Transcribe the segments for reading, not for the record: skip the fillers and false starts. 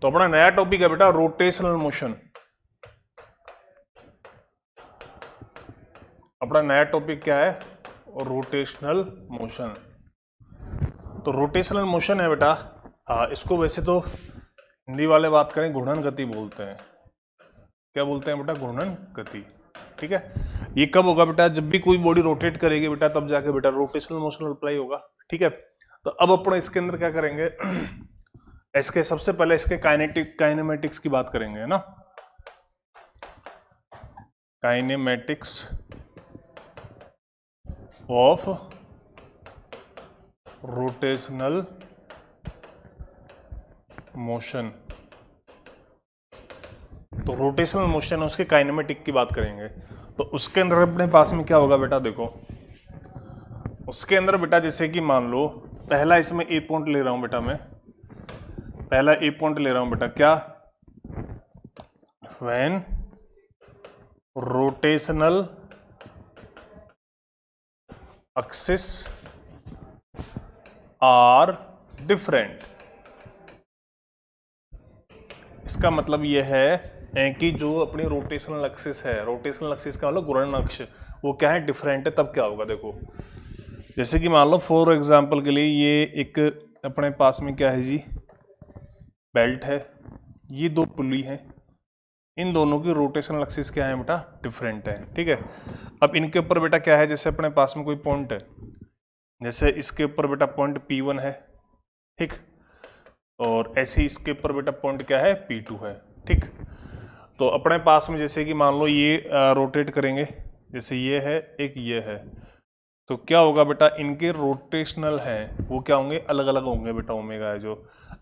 तो अपना नया टॉपिक है बेटा रोटेशनल मोशन। अपना नया टॉपिक क्या है? Rotational motion. तो रोटेशनल मोशन है बेटा, इसको वैसे तो हिंदी वाले बात करें घूर्णन गति बोलते हैं। क्या बोलते हैं बेटा? घूर्णन गति। ठीक है, ये कब होगा बेटा? जब भी कोई बॉडी रोटेट करेगी बेटा, तब जाके बेटा रोटेशनल मोशन अप्लाई होगा। ठीक है, तो अब अपन इसके अंदर क्या करेंगे इसके सबसे पहले इसके काइनेमेटिक्स की बात करेंगे, है ना। Kinematics of rotational motion. तो रोटेशनल मोशन है, उसके काइनेमेटिक की बात करेंगे। तो उसके अंदर अपने पास में क्या होगा बेटा? देखो उसके अंदर बेटा, जैसे कि मान लो पहला इसमें ए पॉइंट ले रहा हूं बेटा, मैं पहला ए पॉइंट ले रहा हूं बेटा। क्या? When rotational axis are different. इसका मतलब यह है कि जो अपनी रोटेशनल एक्सिस है, रोटेशनल एक्सिस का मतलब घूर्णन अक्ष, वो क्या है? डिफरेंट है। तब क्या होगा? देखो जैसे कि मान लो फॉर एग्जांपल के लिए ये एक अपने पास में क्या है जी? बेल्ट है, ये दो पुली हैं, इन दोनों की रोटेशनल एक्सिस क्या है बेटा? डिफरेंट है। ठीक है, अब इनके ऊपर बेटा क्या है? जैसे अपने पास में कोई पॉइंट है, जैसे इसके ऊपर बेटा पॉइंट P1 है, ठीक, और ऐसे ही इसके ऊपर बेटा पॉइंट क्या है? P2 है। ठीक, तो अपने पास में जैसे कि मान लो ये रोटेट करेंगे, जैसे ये है एक, ये है, तो क्या होगा बेटा? इनके रोटेशनल हैं वो क्या होंगे? अलग अलग होंगे बेटा। ओमेगा है जो,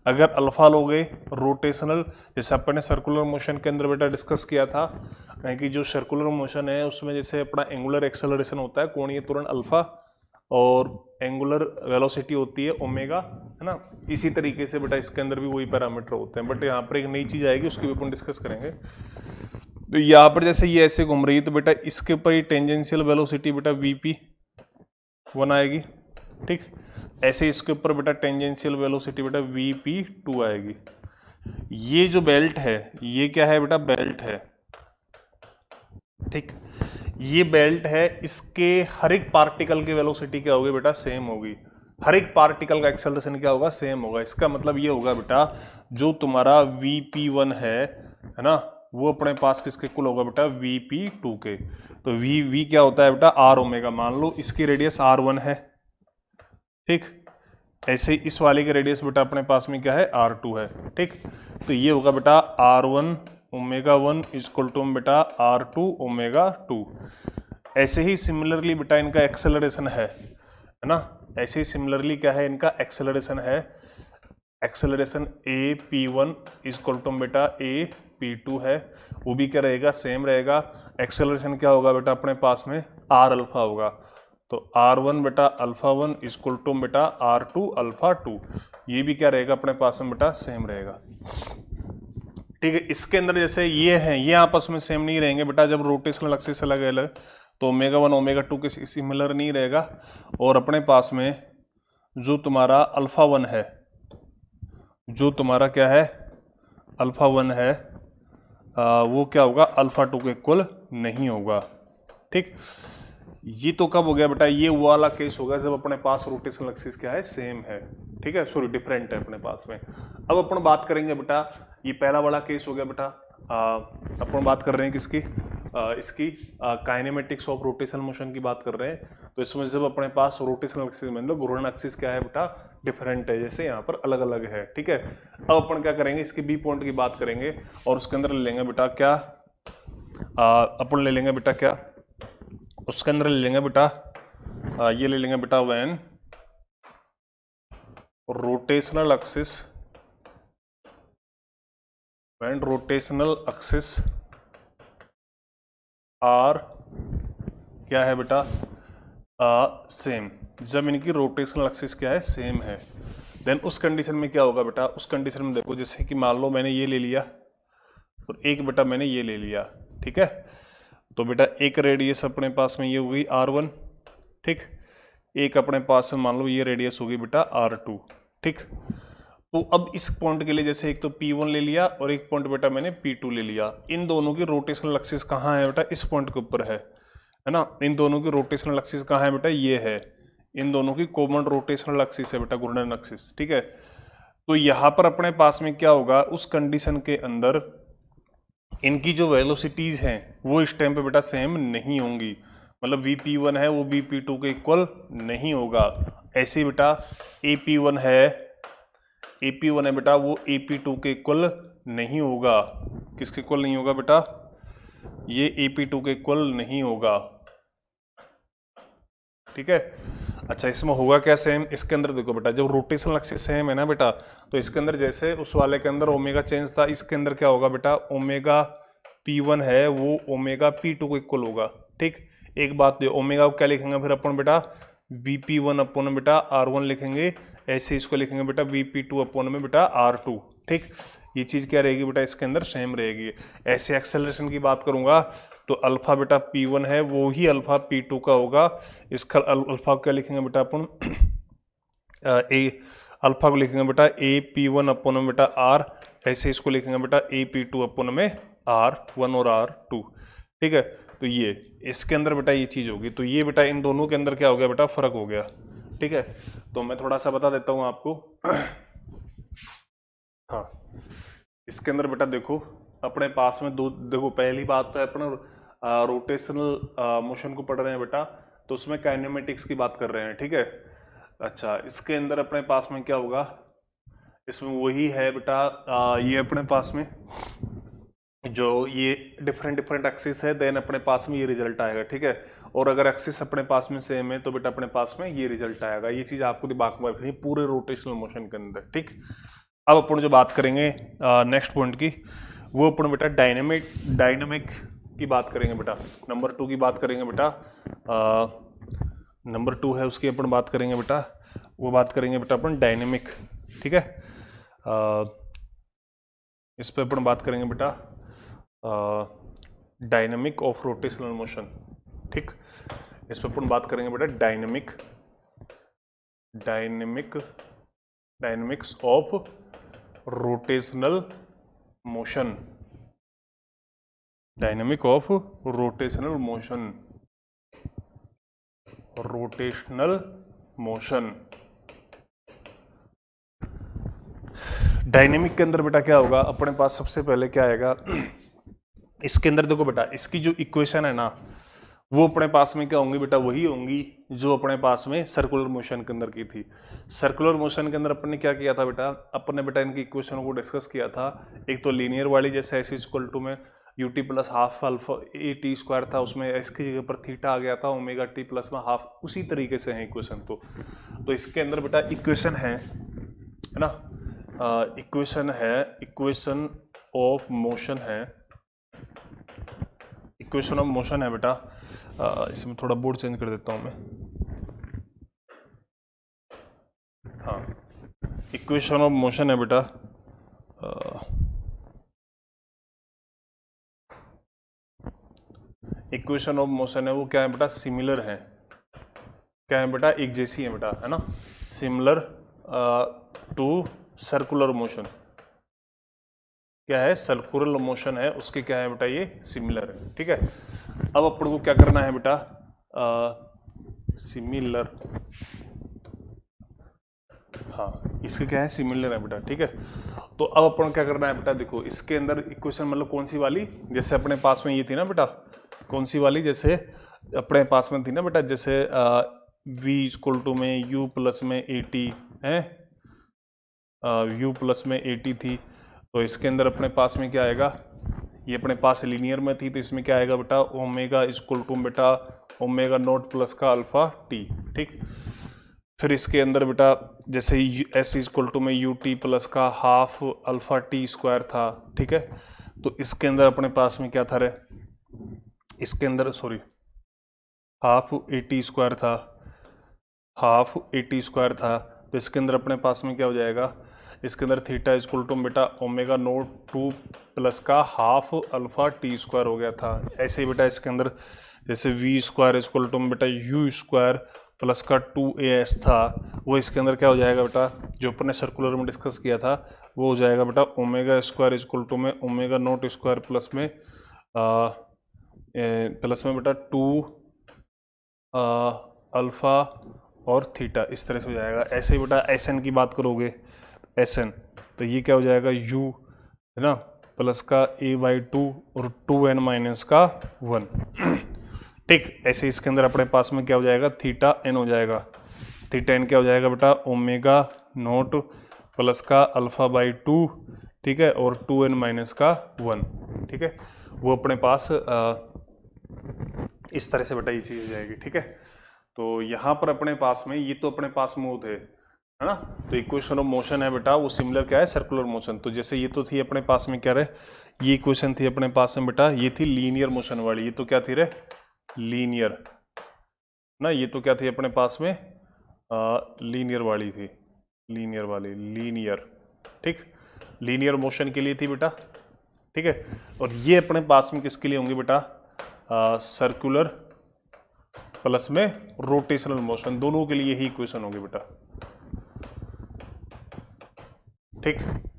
अगर अल्फा लोगे रोटेशनल, जैसे अपने सर्कुलर मोशन के अंदर बेटा डिस्कस किया था कि जो सर्कुलर मोशन है उसमें जैसे अपना एंगुलर एक्सेलरेशन होता है कोणीय त्वरण अल्फा, और एंगुलर वेलोसिटी होती है ओमेगा, है ना। इसी तरीके से बेटा इसके अंदर भी वही पैरामीटर होते हैं, बट यहाँ पर एक नई चीज आएगी, उसकी भी अपन डिस्कस करेंगे। तो यहाँ पर जैसे ये ऐसे घूम रही है, तो बेटा इसके ऊपर ही टेंजेंशियल वेलोसिटी बेटा VP1 आएगी। ठीक, ऐसे इसके ऊपर बेटा टेंजेंशियल वेलोसिटी बेटा VP2 आएगी। ये जो बेल्ट है ये क्या है बेटा? बेल्ट है। ठीक, ये बेल्ट है, इसके हर एक पार्टिकल की वेलोसिटी क्या होगी बेटा? सेम होगी। हर एक पार्टिकल का एक्सेलरेशन क्या होगा? सेम होगा। इसका मतलब ये होगा बेटा, जो तुम्हारा VP1 है ना, वो अपने पास किसके इक्वल होगा बेटा? VP2 के। तो V क्या होता है बेटा? R omega. मान लो इसकी रेडियस R1 है, ठीक, ऐसे इस वाले के रेडियस बेटा अपने पास में क्या है? R2 है। ठीक, तो ये होगा बेटा R1 ओमेगा 1 इक्वल टू बेटा R2 ओमेगा 2। ऐसे ही सिमिलरली बेटा इनका एक्सेलरेशन है ना। ऐसे ही सिमिलरली क्या है? इनका एक्सेलरेशन है, एक्सेलरेशन AP1 इक्वल टू बेटा AP2 है, वो भी क्या रहेगा? सेम रहेगा। एक्सेलरेशन क्या होगा बेटा अपने पास में? R अल्फा होगा। तो R1 बेटा अल्फा 1 इक्वल टू बेटा R2 अल्फा 2, ये भी क्या रहेगा अपने पास में बेटा? सेम रहेगा। ठीक है, इसके अंदर जैसे ये हैं, ये आपस में सेम नहीं रहेंगे बेटा। जब रोटेशनल एक्सिस अलग अलग, तो ओमेगा 1 ओमेगा 2 के सिमिलर नहीं रहेगा। और अपने पास में जो तुम्हारा अल्फा 1 है, जो तुम्हारा क्या है? अल्फा 1 है, वो क्या होगा? अल्फा 2 के इक्वल नहीं होगा। ठीक, ये तो कब हो गया बेटा? ये वो वाला केस होगा जब अपने पास रोटेशनल एक्सिस क्या है? सेम है। ठीक है, सॉरी डिफरेंट है अपने पास में। अब अपन बात करेंगे बेटा, ये पहला वाला केस हो गया बेटा। अपन बात कर रहे हैं किसकी? इसकी काइनेमेटिक्स ऑफ रोटेशनल मोशन की बात कर रहे हैं। तो इसमें जब अपने पास रोटेशनल एक्सिस मतलब घूर्णन एक्सिस क्या है बेटा? डिफरेंट है, जैसे यहाँ पर अलग अलग है। ठीक है, अब अपन क्या करेंगे? इसके बी पॉइंट की बात करेंगे और उसके अंदर ले लेंगे बेटा क्या? अपन ले लेंगे बेटा क्या? उसके अंदर ले लेंगे बेटा ये ले लेंगे बेटा when rotational axis, when rotational axis are क्या है बेटा? सेम। जब इनकी रोटेशनल एक्सिस क्या है? सेम है, देन उस कंडीशन में क्या होगा बेटा? उस कंडीशन में देखो, जैसे कि मान लो मैंने ये ले लिया और एक बेटा मैंने ये ले लिया, ठीक है, तो बेटा एक रेडियस अपने पास में ये होगी R1, ठीक, एक अपने पास में मान लो ये रेडियस होगी बेटा R2, ठीक। तो अब इस पॉइंट के लिए जैसे एक तो P1 ले लिया और एक पॉइंट बेटा मैंने P2 ले लिया, इन दोनों की रोटेशनल एक्सिस कहाँ है बेटा, इस पॉइंट के ऊपर है ना। इन दोनों की रोटेशनल एक्सिस कहाँ है बेटा, ये है, इन दोनों की कॉमन रोटेशनल एक्सिस है बेटा, घूर्णन एक्सिस, ठीक है। तो यहाँ पर अपने पास में क्या होगा, उस कंडीशन के अंदर इनकी जो वेलोसिटीज हैं वो इस टाइम पे बेटा सेम नहीं होंगी, मतलब Vp1 है वो Vp2 के इक्वल नहीं होगा। ऐसे ही बेटा AP1 है बेटा वो AP2 के इक्वल नहीं होगा। किसके इक्वल नहीं होगा बेटा, ये AP2 के इक्वल नहीं होगा, ठीक है। अच्छा इसमें होगा क्या सेम, इसके अंदर देखो बेटा जब रोटेशनल एक्सिस सेम है ना बेटा, तो इसके अंदर जैसे उस वाले के अंदर ओमेगा चेंज था, इसके अंदर क्या होगा बेटा, ओमेगा P1 है वो ओमेगा P2 को इक्वल होगा, ठीक। एक बात दे, ओमेगा को क्या लिखेंगे फिर अपन बेटा, Vp1 अपॉन में बेटा R1 लिखेंगे, ऐसे इसको लिखेंगे बेटा Vp2 अपॉन में बेटा R2, ठीक। ये चीज क्या रहेगी बेटा, इसके अंदर सेम रहेगी। ऐसे एक्सेलरेशन की बात करूंगा तो अल्फा बेटा P1 है वो ही अल्फा P2 का होगा, इसका अल्फा को क्या लिखेंगे बेटा अपन अल्फा को लिखेंगे बेटा AP1 अपॉन में बेटा R, ऐसे इसको लिखेंगे बेटा AP2 अपॉन में R1 और R2, ठीक है। तो ये इसके अंदर बेटा ये चीज होगी, तो ये बेटा इन दोनों के अंदर क्या हो गया बेटा, फर्क हो गया, ठीक है। तो मैं थोड़ा सा बता देता हूं आपको हाँ इसके अंदर बेटा देखो अपने पास में दो, देखो पहली बात तो अपने रोटेशनल मोशन को पढ़ रहे हैं बेटा, तो उसमें काइनेमेटिक्स की बात कर रहे हैं, ठीक है। अच्छा इसके अंदर अपने पास में क्या होगा, इसमें वही है बेटा ये अपने पास में जो ये डिफरेंट एक्सिस है, देन अपने पास में ये रिजल्ट आएगा, ठीक है। और अगर एक्सिस अपने पास में सेम है तो बेटा अपने पास में ये रिजल्ट आएगा। ये चीज आपको दिमाग में रखनी है पूरे रोटेशनल मोशन के अंदर, ठीक। अब अपन जो बात करेंगे नेक्स्ट पॉइंट की, वो अपन बेटा डायनेमिक की बात करेंगे बेटा, नंबर 2 की बात करेंगे बेटा, नंबर 2 है उसकी अपन बात करेंगे बेटा, वो बात करेंगे बेटा अपन डायनेमिक, ठीक है। इस पर अपन बात करेंगे बेटा डायनेमिक ऑफ रोटेशनल मोशन, ठीक। इस पर अपन बात करेंगे बेटा dynamics of rotational motion, dynamic of rotational motion. Dynamic के अंदर बेटा क्या होगा, अपने पास सबसे पहले क्या आएगा, इसके अंदर देखो बेटा इसकी जो इक्वेशन है ना वो अपने पास में क्या होंगी बेटा, वही होंगी जो अपने पास में सर्कुलर मोशन के अंदर की थी। सर्कुलर मोशन के अंदर अपन ने क्या किया था बेटा, अपन ने बेटा इनकी इक्वेशन को डिस्कस किया था। एक तो लीनियर वाली जैसे s इक्वल टू में ut plus half alpha A T square था, उसमें s की जगह पर थीटा आ गया था, ओमेगा टी प्लस में हाफ, उसी तरीके से है इक्वेशन। तो इसके अंदर बेटा इक्वेशन है ना, इक्वेशन ऑफ मोशन है, इक्वेशन ऑफ मोशन है बेटा। इसमें थोड़ा बोर्ड चेंज कर देता हूं मैं, हाँ इक्वेशन ऑफ मोशन है बेटा, इक्वेशन ऑफ मोशन है वो क्या है बेटा, सिमिलर है, क्या है बेटा, एक जैसी है बेटा, है ना, सिमिलर टू सर्कुलर मोशन, क्या है सर्कुलर मोशन है उसके क्या है बेटा, ये सिमिलर है, ठीक है। अब अपन को क्या करना है बेटा, सिमिलर, हाँ इसके क्या है सिमिलर है बेटा, ठीक है। तो अब अपन क्या करना है बेटा, देखो इसके अंदर इक्वेशन मतलब कौन सी वाली, जैसे अपने पास में ये थी ना बेटा, कौन सी वाली, जैसे अपने पास में थी ना बेटा, जैसे v इक्वल टू में u प्लस में 80 है, u प्लस में 80 थी, तो इसके अंदर अपने पास में क्या आएगा, ये अपने पास लीनियर में थी तो इसमें क्या आएगा बेटा, ओमेगा इक्वल टू बेटा ओमेगा नॉट प्लस का अल्फा टी, ठीक। फिर इसके अंदर बेटा जैसे s इक्वल टू में यू टी प्लस का हाफ अल्फा टी स्क्वायर था, ठीक है। तो इसके अंदर अपने पास में क्या था रे, इसके अंदर sorry half A T square था, हाफ ए टी स्क्वायर था, तो इसके अंदर अपने पास में क्या हो जाएगा, इसके अंदर थीटा इक्वल टू बेटा ओमेगा नोट 2 प्लस का हाफ अल्फा टी स्क्वायर हो गया था। ऐसे ही बेटा इसके अंदर जैसे v स्क्वायर इक्वल टू बेटा u स्क्वायर प्लस का 2as था, वो इसके अंदर क्या हो जाएगा बेटा, जो अपन ने सर्कुलर में डिस्कस किया था वो हो जाएगा बेटा ओमेगा स्क्वायर इक्वल टू में ओमेगा नॉट स्क्वायर प्लस में बेटा 2 अल्फा और थीटा, इस तरह से हो जाएगा। ऐसे ही बेटा एस एन की बात करोगे, एस एन तो ये क्या हो जाएगा यू है ना, प्लस का a/2 और 2n माइनस का 1। ठीक, ऐसे इसके अंदर अपने पास में क्या हो जाएगा, थीटा एन हो जाएगा। थीटा एन क्या हो जाएगा बेटा, ओमेगा नॉट प्लस का अल्फा/2, ठीक है, और 2n माइनस का 1, ठीक है, वो अपने पास इस तरह से बेटा ये चीज़ हो जाएगी। ठीक है, तो यहाँ पर अपने पास में ये तो अपने पास में वो थे, है ना, तो इक्वेशन ऑफ मोशन है बेटा वो सिमिलर क्या है, सर्कुलर मोशन। तो जैसे ये तो थी अपने पास में क्या रहे, ये इक्वेशन थी अपने पास में बेटा, ये थी लीनियर मोशन वाली, ये तो क्या थी रे, लीनियर ना, ये तो क्या थी अपने पास में लीनियर वाली थी, लीनियर वाली, लीनियर, ठीक, लीनियर मोशन के लिए थी बेटा। ठीक है, और ये अपने पास में किसके लिए होंगे बेटा, सर्कुलर प्लस में रोटेशनल मोशन, दोनों के लिए ही इक्वेशन होगी बेटा। ठीक,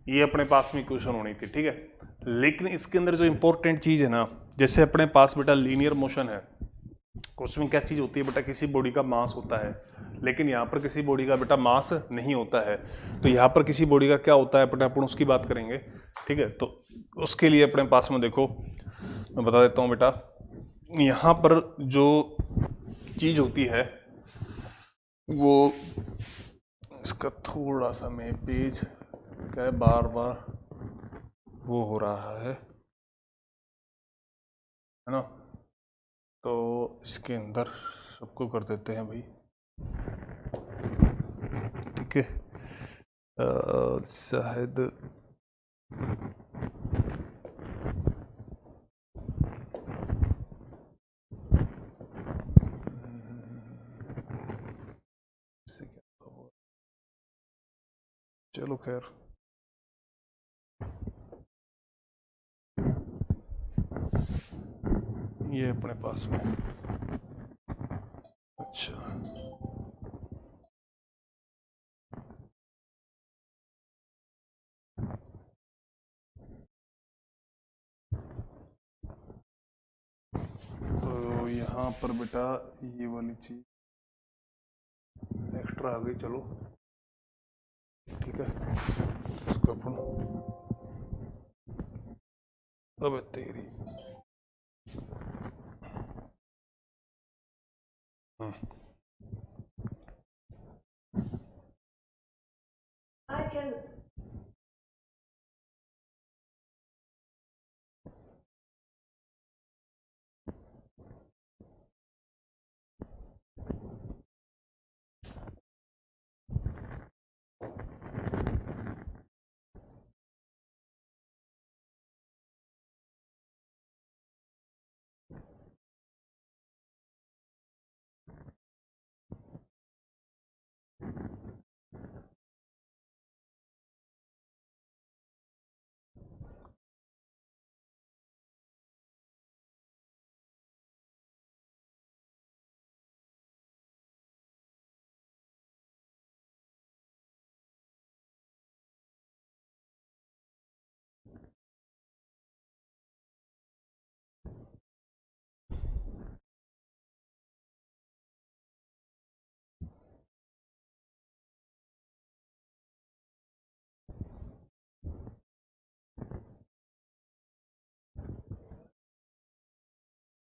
ये अपने पास में इक्वेशन होनी थी। ठीक है, लेकिन इसके अंदर जो इंपॉर्टेंट चीज है ना, जैसे अपने पास बेटा लीनियर मोशन है, उसमें क्या चीज होती है बेटा, किसी बॉडी का मास होता है, लेकिन यहाँ पर किसी बॉडी का बेटा मास नहीं होता है। तो यहाँ पर किसी बॉडी का क्या होता है बेटा, अपन उसकी बात करेंगे। ठीक है, तो उसके लिए अपने पास में देखो मैं बता देता हूँ बेटा, यहाँ पर जो चीज होती है वो, इसका थोड़ा सा मैं पेज क्या है बार बार वो हो रहा है ना, तो इसके अंदर सबको कर देते हैं भाई। ठीक है, शायद चलो खैर, ये अपने पास में, अच्छा तो यहाँ पर बेटा ये वाली चीज एक्स्ट्रा आ गई, चलो ठीक है, इसको अपन अब तेरी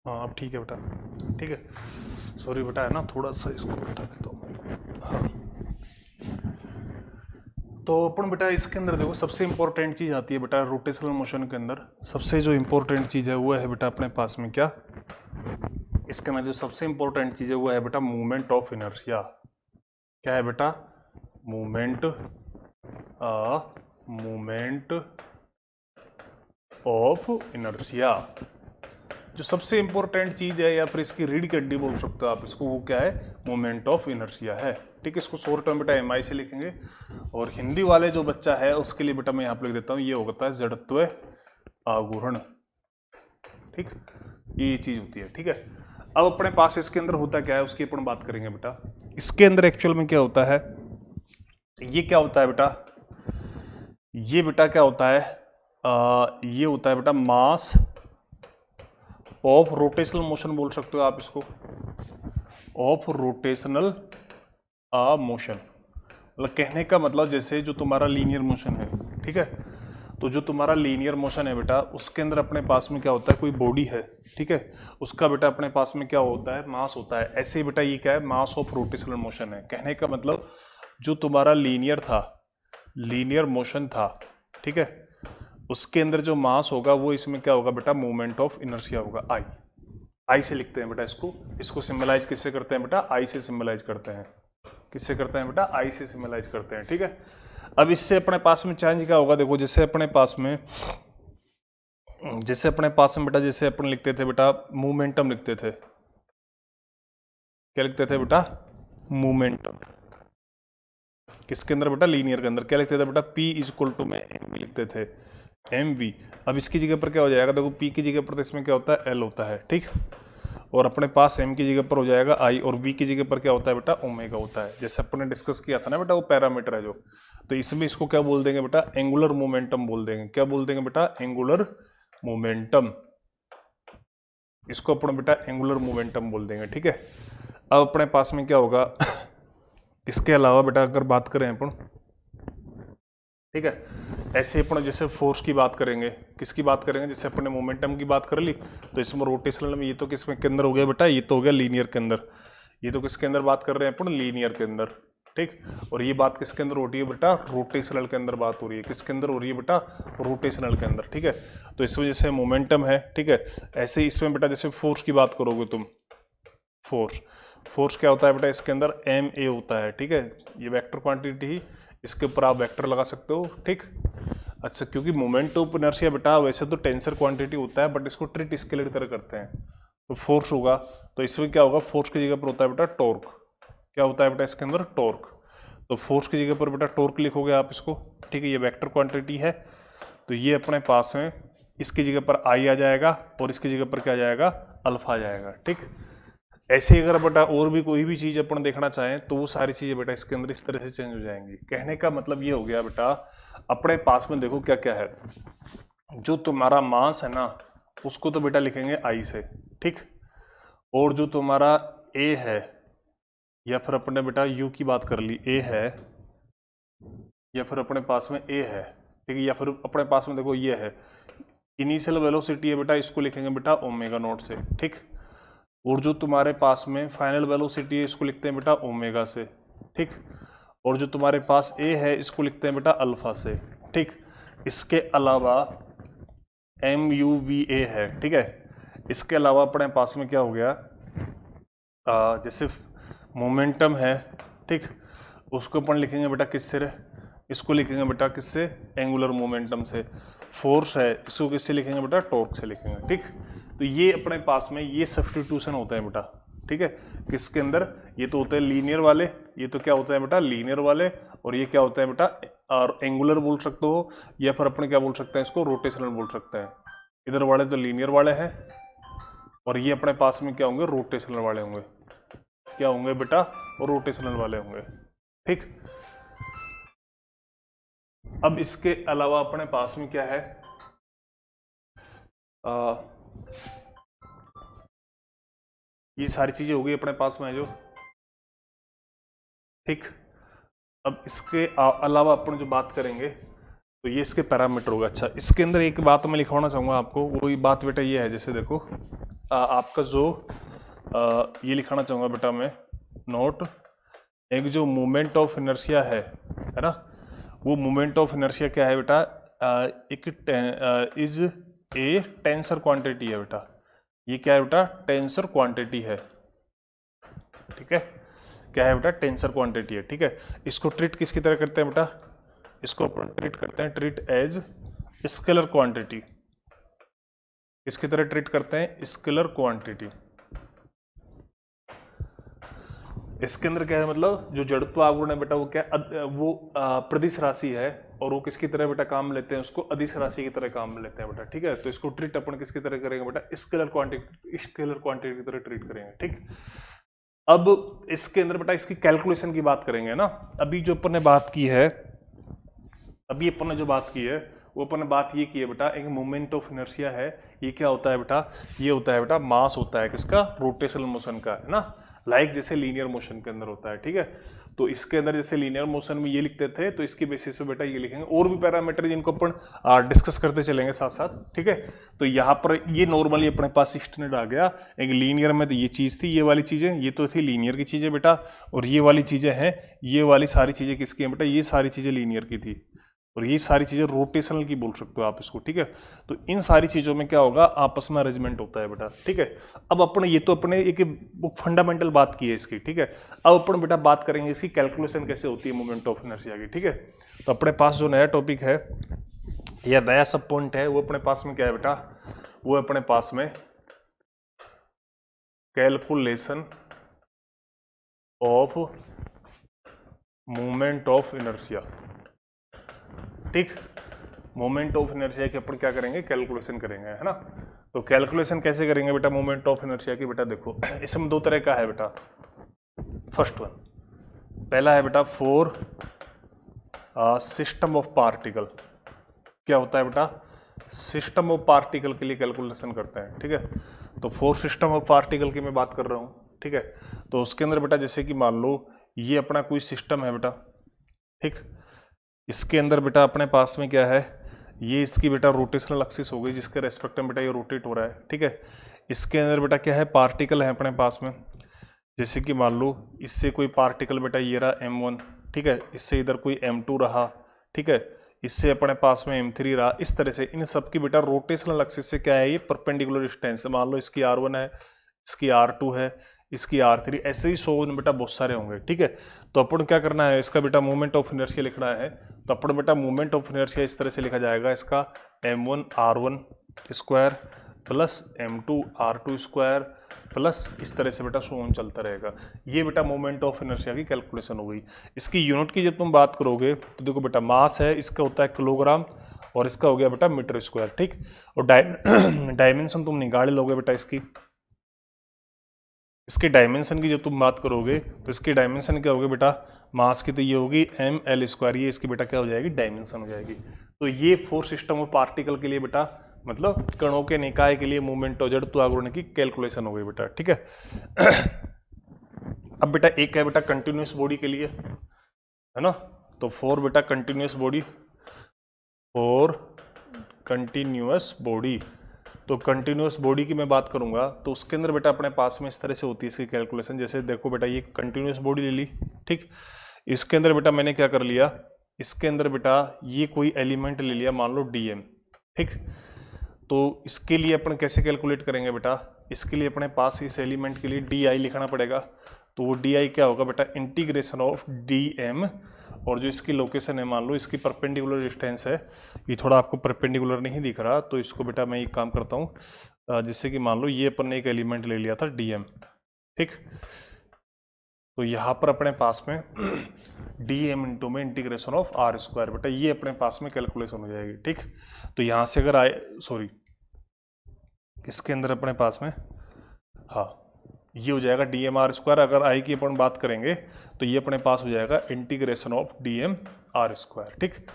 हाँ अब ठीक है बेटा, ठीक है, सॉरी बेटा है ना, थोड़ा सा इसको बता देता हूँ। हाँ, तो अपन बेटा इसके अंदर देखो सबसे इंपॉर्टेंट चीज आती है बेटा रोटेशनल मोशन के अंदर, सबसे जो इंपॉर्टेंट चीज है वो है बेटा अपने पास में क्या, इसके अंदर जो सबसे इंपॉर्टेंट चीज है वो है बेटा मूवमेंट ऑफ इनर्शिया। क्या है बेटा, मूवमेंट ऑफ इनर्शिया। जो सबसे इंपॉर्टेंट चीज है या फिर इसकी रीढ़ की हड्डी बोल सकते हो आप इसको, वो क्या है, मोमेंट ऑफ इनर्शिया है। ठीक है, इसको शॉर्ट टर्म बेटा एमआई से लिखेंगे, और हिंदी वाले जो बच्चा है उसके लिए बेटा मैं यहाँ पे लिख देता हूँ, ये होता है जड़त्व आघूर्ण। ठीक, ये चीज होती है। ठीक है, अब अपने पास इसके अंदर होता क्या है उसकी अपन बात करेंगे बेटा। इसके अंदर एक्चुअल में क्या होता है, ये क्या होता है बेटा, ये बेटा क्या होता है, ये होता है बेटा मास ऑफ रोटेशनल मोशन बोल सकते हो आप इसको, ऑफ रोटेशनल मोशन। मतलब कहने का मतलब जैसे जो तुम्हारा लीनियर मोशन है, ठीक है, तो जो तुम्हारा लीनियर मोशन है बेटा उसके अंदर अपने पास में क्या होता है, कोई बॉडी है, ठीक है, उसका बेटा अपने पास में क्या होता है, मास होता है। ऐसे ही बेटा ये क्या है, मास ऑफ रोटेशनल मोशन है। कहने का मतलब जो तुम्हारा लीनियर था, लीनियर मोशन था, ठीक है, उसके अंदर जो मास होगा वो इसमें क्या होगा बेटा, मोमेंट ऑफ इनर्शिया होगा, आई। आई से लिखते हैं बेटा इसको सिंबलाइज किससे करते हैं बेटा, आई से सिंबलाइज करते हैं। किससे करते हैं बेटा, आई से सिंबलाइज करते हैं, ठीक है। अब इससे अपने पास में चेंज क्या होगा, देखो जैसे अपने पास में बेटा जैसे अपन लिखते थे बेटा मोमेंटम लिखते थे, क्या लिखते थे बेटा, मोमेंटम। किसके अंदर बेटा, लीनियर के अंदर। क्या लिखते थे बेटा, P इज इक्वल टू में एम लिखते थे, mv। अब इसकी जगह पर क्या हो जाएगा, देखो P की जगह पर तो इसमें क्या होता है, L होता है, ठीक, और अपने पास m की जगह पर हो जाएगा I, और v की जगह पर क्या होता है बेटा, ओमेगा होता है। जैसे अपन ने डिस्कस किया था ना बेटा, वो पैरामीटर है जो, तो इसमें इसको क्या बोल देंगे बेटा, एंगुलर मोमेंटम बोल देंगे। क्या बोल देंगे बेटा, एंगुलर मोमेंटम। इसको अपन बेटा एंगुलर मोमेंटम बोल देंगे, ठीक है। अब अपने पास में क्या होगा इसके अलावा बेटा अगर बात करें अपन, ठीक है, ऐसे अपन जैसे फोर्स की बात करेंगे, किसकी बात करेंगे, जैसे अपन ने मोमेंटम की बात कर ली, तो इसमें रोटेशनल में ये तो किसमें के अंदर हो गया बेटा, ये तो हो गया लीनियर के अंदर। ये तो किसके अंदर बात कर रहे हैं अपन, लीनियर के अंदर, ठीक। और ये बात किसके अंदर हो रही है बेटा, रोटेशनल के अंदर बात हो रही है। किसके अंदर हो रही है बेटा, रोटेशनल के अंदर, ठीक है। तो इस वजह से मोमेंटम है, ठीक है। ऐसे ही इसमें बेटा जैसे फोर्स की बात करोगे तुम, फोर्स क्या होता है बेटा, इसके अंदर एम ए होता है, ठीक है। ये वेक्टर क्वांटिटी ही, इसके ऊपर आप वेक्टर लगा सकते हो, ठीक। अच्छा, क्योंकि मोमेंट ऑफ इनर्शिया बेटा वैसे तो टेंसर क्वांटिटी होता है, बट इसको ट्रीट स्केलर तरह करते हैं, तो फोर्स होगा। तो इसमें क्या होगा, फोर्स की जगह पर होता है बेटा टॉर्क। क्या होता है बेटा इसके अंदर, टॉर्क। तो फोर्स की जगह पर बेटा टॉर्क लिखोगे आप इसको, ठीक है। ये वेक्टर क्वांटिटी है, तो ये अपने पास में इसकी जगह पर आई आ जाएगा, और इसकी जगह पर क्या आ जाएगा, अल्फा आ जाएगा, ठीक। ऐसे ही अगर बेटा और भी कोई भी चीज अपन देखना चाहें तो वो सारी चीजें बेटा इसके अंदर इस तरह से चेंज हो जाएंगी। कहने का मतलब ये हो गया बेटा, अपने पास में देखो क्या क्या है, जो तुम्हारा मास है ना उसको तो बेटा लिखेंगे आई से, ठीक। और जो तुम्हारा ए है, या फिर अपने बेटा यू की बात कर ली, ए है, या फिर अपने पास में ए है, ठीक है, या फिर अपने पास में देखो ये है इनिशियल वेलोसिटी है बेटा, इसको लिखेंगे बेटा ओमेगा नॉट से, ठीक। और जो तुम्हारे पास में फाइनल वेलोसिटी है इसको लिखते हैं बेटा ओमेगा से, ठीक। और जो तुम्हारे पास ए है इसको लिखते हैं बेटा अल्फा से, ठीक। इसके अलावा एम यू वी ए है, ठीक है। इसके अलावा अपने पास में क्या हो गया, जैसे मोमेंटम है, ठीक, उसको अपन लिखेंगे बेटा किससे, इसको लिखेंगे बेटा किससे, एंगुलर मोमेंटम से। फोर्स है, इसको किससे लिखेंगे बेटा, टॉर्क से लिखेंगे, ठीक। तो ये अपने पास में ये सब्स्टिट्यूशन होता है बेटा, ठीक है। किसके अंदर, ये तो होते हैं लीनियर वाले, ये तो क्या होता है बेटा, लीनियर वाले, और ये क्या होता है बेटा, और एंगुलर बोल सकते हो, या फिर अपन क्या बोल सकते हैं इसको, रोटेशनल बोल सकते हैं। इधर वाले तो लीनियर वाले हैं, और ये अपने पास में क्या होंगे, रोटेशनल वाले होंगे। क्या होंगे बेटा, रोटेशनल वाले होंगे, ठीक। अब इसके अलावा अपने पास में क्या है, ये सारी चीजें हो गई अपने पास में है जो, ठीक। अब इसके अलावा अपन जो बात करेंगे तो ये इसके पैरामीटर होगा। अच्छा, इसके अंदर एक बात मैं लिखवाना चाहूंगा आपको, वो बात बेटा ये है, जैसे देखो आपका जो ये लिखाना चाहूंगा बेटा मैं नोट, एक जो मोमेंट ऑफ इनर्शिया है ना, वो मोमेंट ऑफ इनर्शिया क्या है बेटा, एक इज ए टेंसर क्वांटिटी है बेटा। ये क्या है बेटा, टेंसर क्वांटिटी है, ठीक है। क्या है बेटा, टेंसर क्वांटिटी है, ठीक है। इसको ट्रीट किसकी तरह करते हैं बेटा, इसको अपन ट्रीट करते हैं, ट्रीट एज स्केलर क्वांटिटी। किसकी तरह ट्रीट करते हैं, स्केलर क्वांटिटी। इसके अंदर क्या है, मतलब जो जड़त्व आघूर्ण है बेटा वो क्या वो प्रदिश राशि है, और वो किसकी तरह बेटा काम लेते हैं, उसको अदिश राशि की तरह काम लेते हैं बेटा, ठीक है। तो इसको ट्रीट अपन किसकी तरह करेंगे बेटा, स्केलर क्वांटिटी की तरह ट्रीट करेंगे, ठीक। अब इसके अंदर बेटा इसकी कैलकुलेशन की बात करेंगे ना। अभी जो अपन ने बात की है, अभी अपन ने जो बात की है वो अपन ने बात ये की है बेटा, एक मोमेंट ऑफ इनर्शिया है। ये क्या होता है बेटा, ये होता है बेटा मास होता है किसका, रोटेशनल मोशन का, है ना, लाइक जैसे लीनियर मोशन के अंदर होता है, ठीक है। तो इसके अंदर जैसे लीनियर मोशन में ये लिखते थे, तो इसकी बेसिस पे बेटा ये लिखेंगे, और भी पैरामीटर जिनको अपन डिस्कस करते चलेंगे साथ साथ, ठीक है। तो यहाँ पर ये नॉर्मली अपने पास स्टैंडर्ड आ गया। एक लीनियर में तो ये चीज थी, ये वाली चीजें, ये तो थी लीनियर की चीजें बेटा, और ये वाली चीजें हैं, ये वाली सारी चीजें किसकी हैं बेटा, ये सारी चीजें लीनियर की थी, और ये सारी चीजें रोटेशनल की बोल सकते हो आप इसको, ठीक है। तो इन सारी चीजों में क्या होगा, आपस में अरेंजमेंट होता है बेटा, ठीक है। अब अपने ये तो अपने एक फंडामेंटल बात की है इसकी, ठीक है। अब अपन बेटा बात करेंगे इसकी कैलकुलेशन कैसे होती है मोमेंट ऑफ इनर्शिया की, ठीक है। तो अपने पास जो नया टॉपिक है या नया सब पॉइंट है वो अपने पास में क्या है बेटा, वो अपने पास में calculation of moment of inertia, ठीक। मोमेंट ऑफ इनर्शिया की अपन क्या करेंगे, कैलकुलेशन करेंगे, है ना। तो कैलकुलेशन कैसे करेंगे बेटा मोमेंट ऑफ इनर्शिया की, बेटा देखो इसमें दो तरह का है बेटा। फर्स्ट वन, पहला है बेटा फॉर सिस्टम ऑफ पार्टिकल। क्या होता है बेटा, सिस्टम ऑफ पार्टिकल के लिए कैलकुलेशन करते हैं, ठीक है। तो फॉर सिस्टम ऑफ पार्टिकल की मैं बात कर रहा हूँ, ठीक है। तो उसके अंदर बेटा जैसे कि मान लो ये अपना कोई सिस्टम है बेटा, ठीक। इसके अंदर बेटा अपने पास में क्या है, ये इसकी बेटा रोटेशनल एक्सिस हो गई जिसके रेस्पेक्ट में बेटा ये रोटेट हो रहा है, ठीक है। इसके अंदर बेटा क्या है, पार्टिकल है अपने पास में, जैसे कि मान लो इससे कोई पार्टिकल बेटा ये रहा m1, ठीक है। इससे इधर कोई m2 रहा, ठीक है। इससे अपने पास में m3 रहा। इस तरह से इन सब की बेटा रोटेशनल एक्सिस से क्या है, ये परपेंडिकुलर डिस्टेंस है। मान लो इसकी r1 है, इसकी r2 है, इसकी r3, ऐसे ही 100 बेटा बहुत सारे होंगे, ठीक है। तो अपन क्या करना है, इसका बेटा मोमेंट ऑफ इनर्शिया लिखना है। तो अपन बेटा मोमेंट ऑफ इनर्शिया इस तरह से लिखा जाएगा, इसका m1 r1 square plus m2 r2 square plus इस तरह से बेटा सोन चलता रहेगा। ये बेटा मोमेंट ऑफ इनर्शिया की कैलकुलेशन हो गई। इसकी यूनिट की जब तुम बात करोगे तो देखो बेटा मास है, इसका होता है किलोग्राम, और इसका हो गया बेटा मीटर स्क्वायर, ठीक। और डायमेंशन तुम निकाल लोगे बेटा इसके डायमेंशन की जब तुम बात करोगे तो इसकी डायमेंशन क्या होगी बेटा, मास की तो ये होगी ml स्क्वायर, ये इसकी बेटा क्या हो जाएगी, डायमेंशन हो जाएगी। तो ये फोर सिस्टम ऑफ पार्टिकल के लिए बेटा, मतलब कणों के निकाय के लिए मूवमेंट और जड़त्व आघूर्ण की कैलकुलेशन हो गई बेटा, ठीक है। अब बेटा एक है बेटा कंटिन्यूस बॉडी के लिए, है ना। तो फोर बेटा continuous body, four continuous body. तो कंटिन्यूअस बॉडी की मैं बात करूंगा तो उसके अंदर बेटा अपने पास में इस तरह से होती है इसकी कैलकुलेशन। जैसे देखो बेटा ये कंटिन्यूअस बॉडी ले ली, ठीक। इसके अंदर बेटा मैंने क्या कर लिया, इसके अंदर बेटा ये कोई एलिमेंट ले लिया, मान लो dm, ठीक। तो इसके लिए अपन कैसे कैलकुलेट करेंगे बेटा, इसके लिए अपने पास इस एलिमेंट के लिए di लिखना पड़ेगा। तो वो di क्या होगा बेटा, इंटीग्रेशन ऑफ dm, और जो इसकी लोकेशन है मान लो इसकी परपेंडिकुलर डिस्टेंस है, ये थोड़ा आपको परपेंडिकुलर नहीं दिख रहा, तो इसको बेटा मैं एक काम करता हूँ, जैसे कि मान लो ये अपन ने एक एलिमेंट ले लिया था dm, ठीक। तो यहाँ पर अपने पास में dm इंटू में इंटीग्रेशन ऑफ r स्क्वायर, बेटा ये अपने पास में कैलकुलेशन हो जाएगी, ठीक। तो यहाँ से अगर आए, सॉरी इसके अंदर अपने पास में, हाँ ये हो जाएगा dm r स्क्वायर। अगर आई की अपन बात करेंगे तो ये अपने पास हो जाएगा integration of dm r square, ठीक।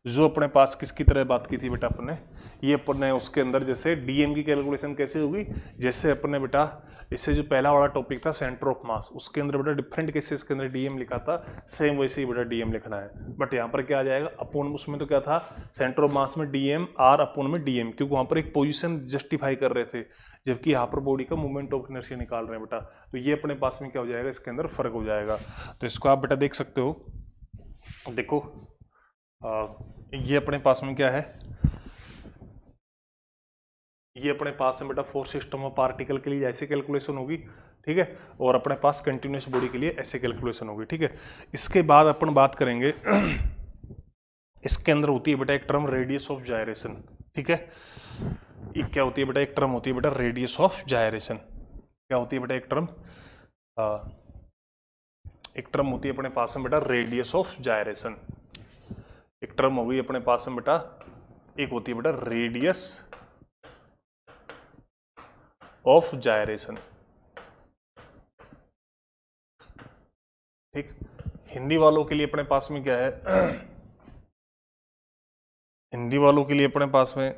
जो अपने पास किसकी तरह बात की थी बेटा अपन ने, ये अपन ने उसके अंदर जैसे dm की कैलकुलेशन कैसे होगी, जैसे अपन ने बेटा इससे जो पहला वाला टॉपिक था सेंटर ऑफ मास, उसके अंदर बेटा डिफरेंट केसेस के अंदर dm लिखा था, सेम वैसे ही बेटा dm लिखना है। बट यहाँ पर क्या आ जाएगा, अपोन, उसमें तो क्या था सेंटर ऑफ मास में dm r अपोन में dm, क्योंकि वहाँ पर एक पोजिशन जस्टिफाई कर रहे थे, जबकि यहाँ पर बॉडी का मूवमेंट ऑफ इनर्शिया निकाल रहे हैं बेटा। तो ये अपने पास में क्या हो जाएगा, इसके अंदर फर्क हो जाएगा। तो इसको आप बेटा देख सकते हो, देखो ये अपने पास में क्या है, ये अपने पास में बेटा फोर सिस्टम ऑफ पार्टिकल के लिए ऐसे कैलकुलेशन होगी, ठीक है। और अपने पास कंटिन्यूस बॉडी के लिए ऐसे कैलकुलेशन होगी, ठीक है। इसके बाद अपन बात करेंगे इसके अंदर होती है बेटा एक टर्म रेडियस ऑफ जायरेशन, ठीक है। ये क्या होती है बेटा, एक टर्म होती है बेटा रेडियस ऑफ जायरेशन। क्या होती है बेटा एक टर्म, एक टर्म होती है अपने पास में बेटा रेडियस ऑफ जायरेशन, एक टर्म होगी अपने पास में बेटा, एक होती है बेटा रेडियस ऑफ जायरेशन। ठीक, हिंदी वालों के लिए अपने पास में क्या है, हिंदी वालों के लिए अपने पास में,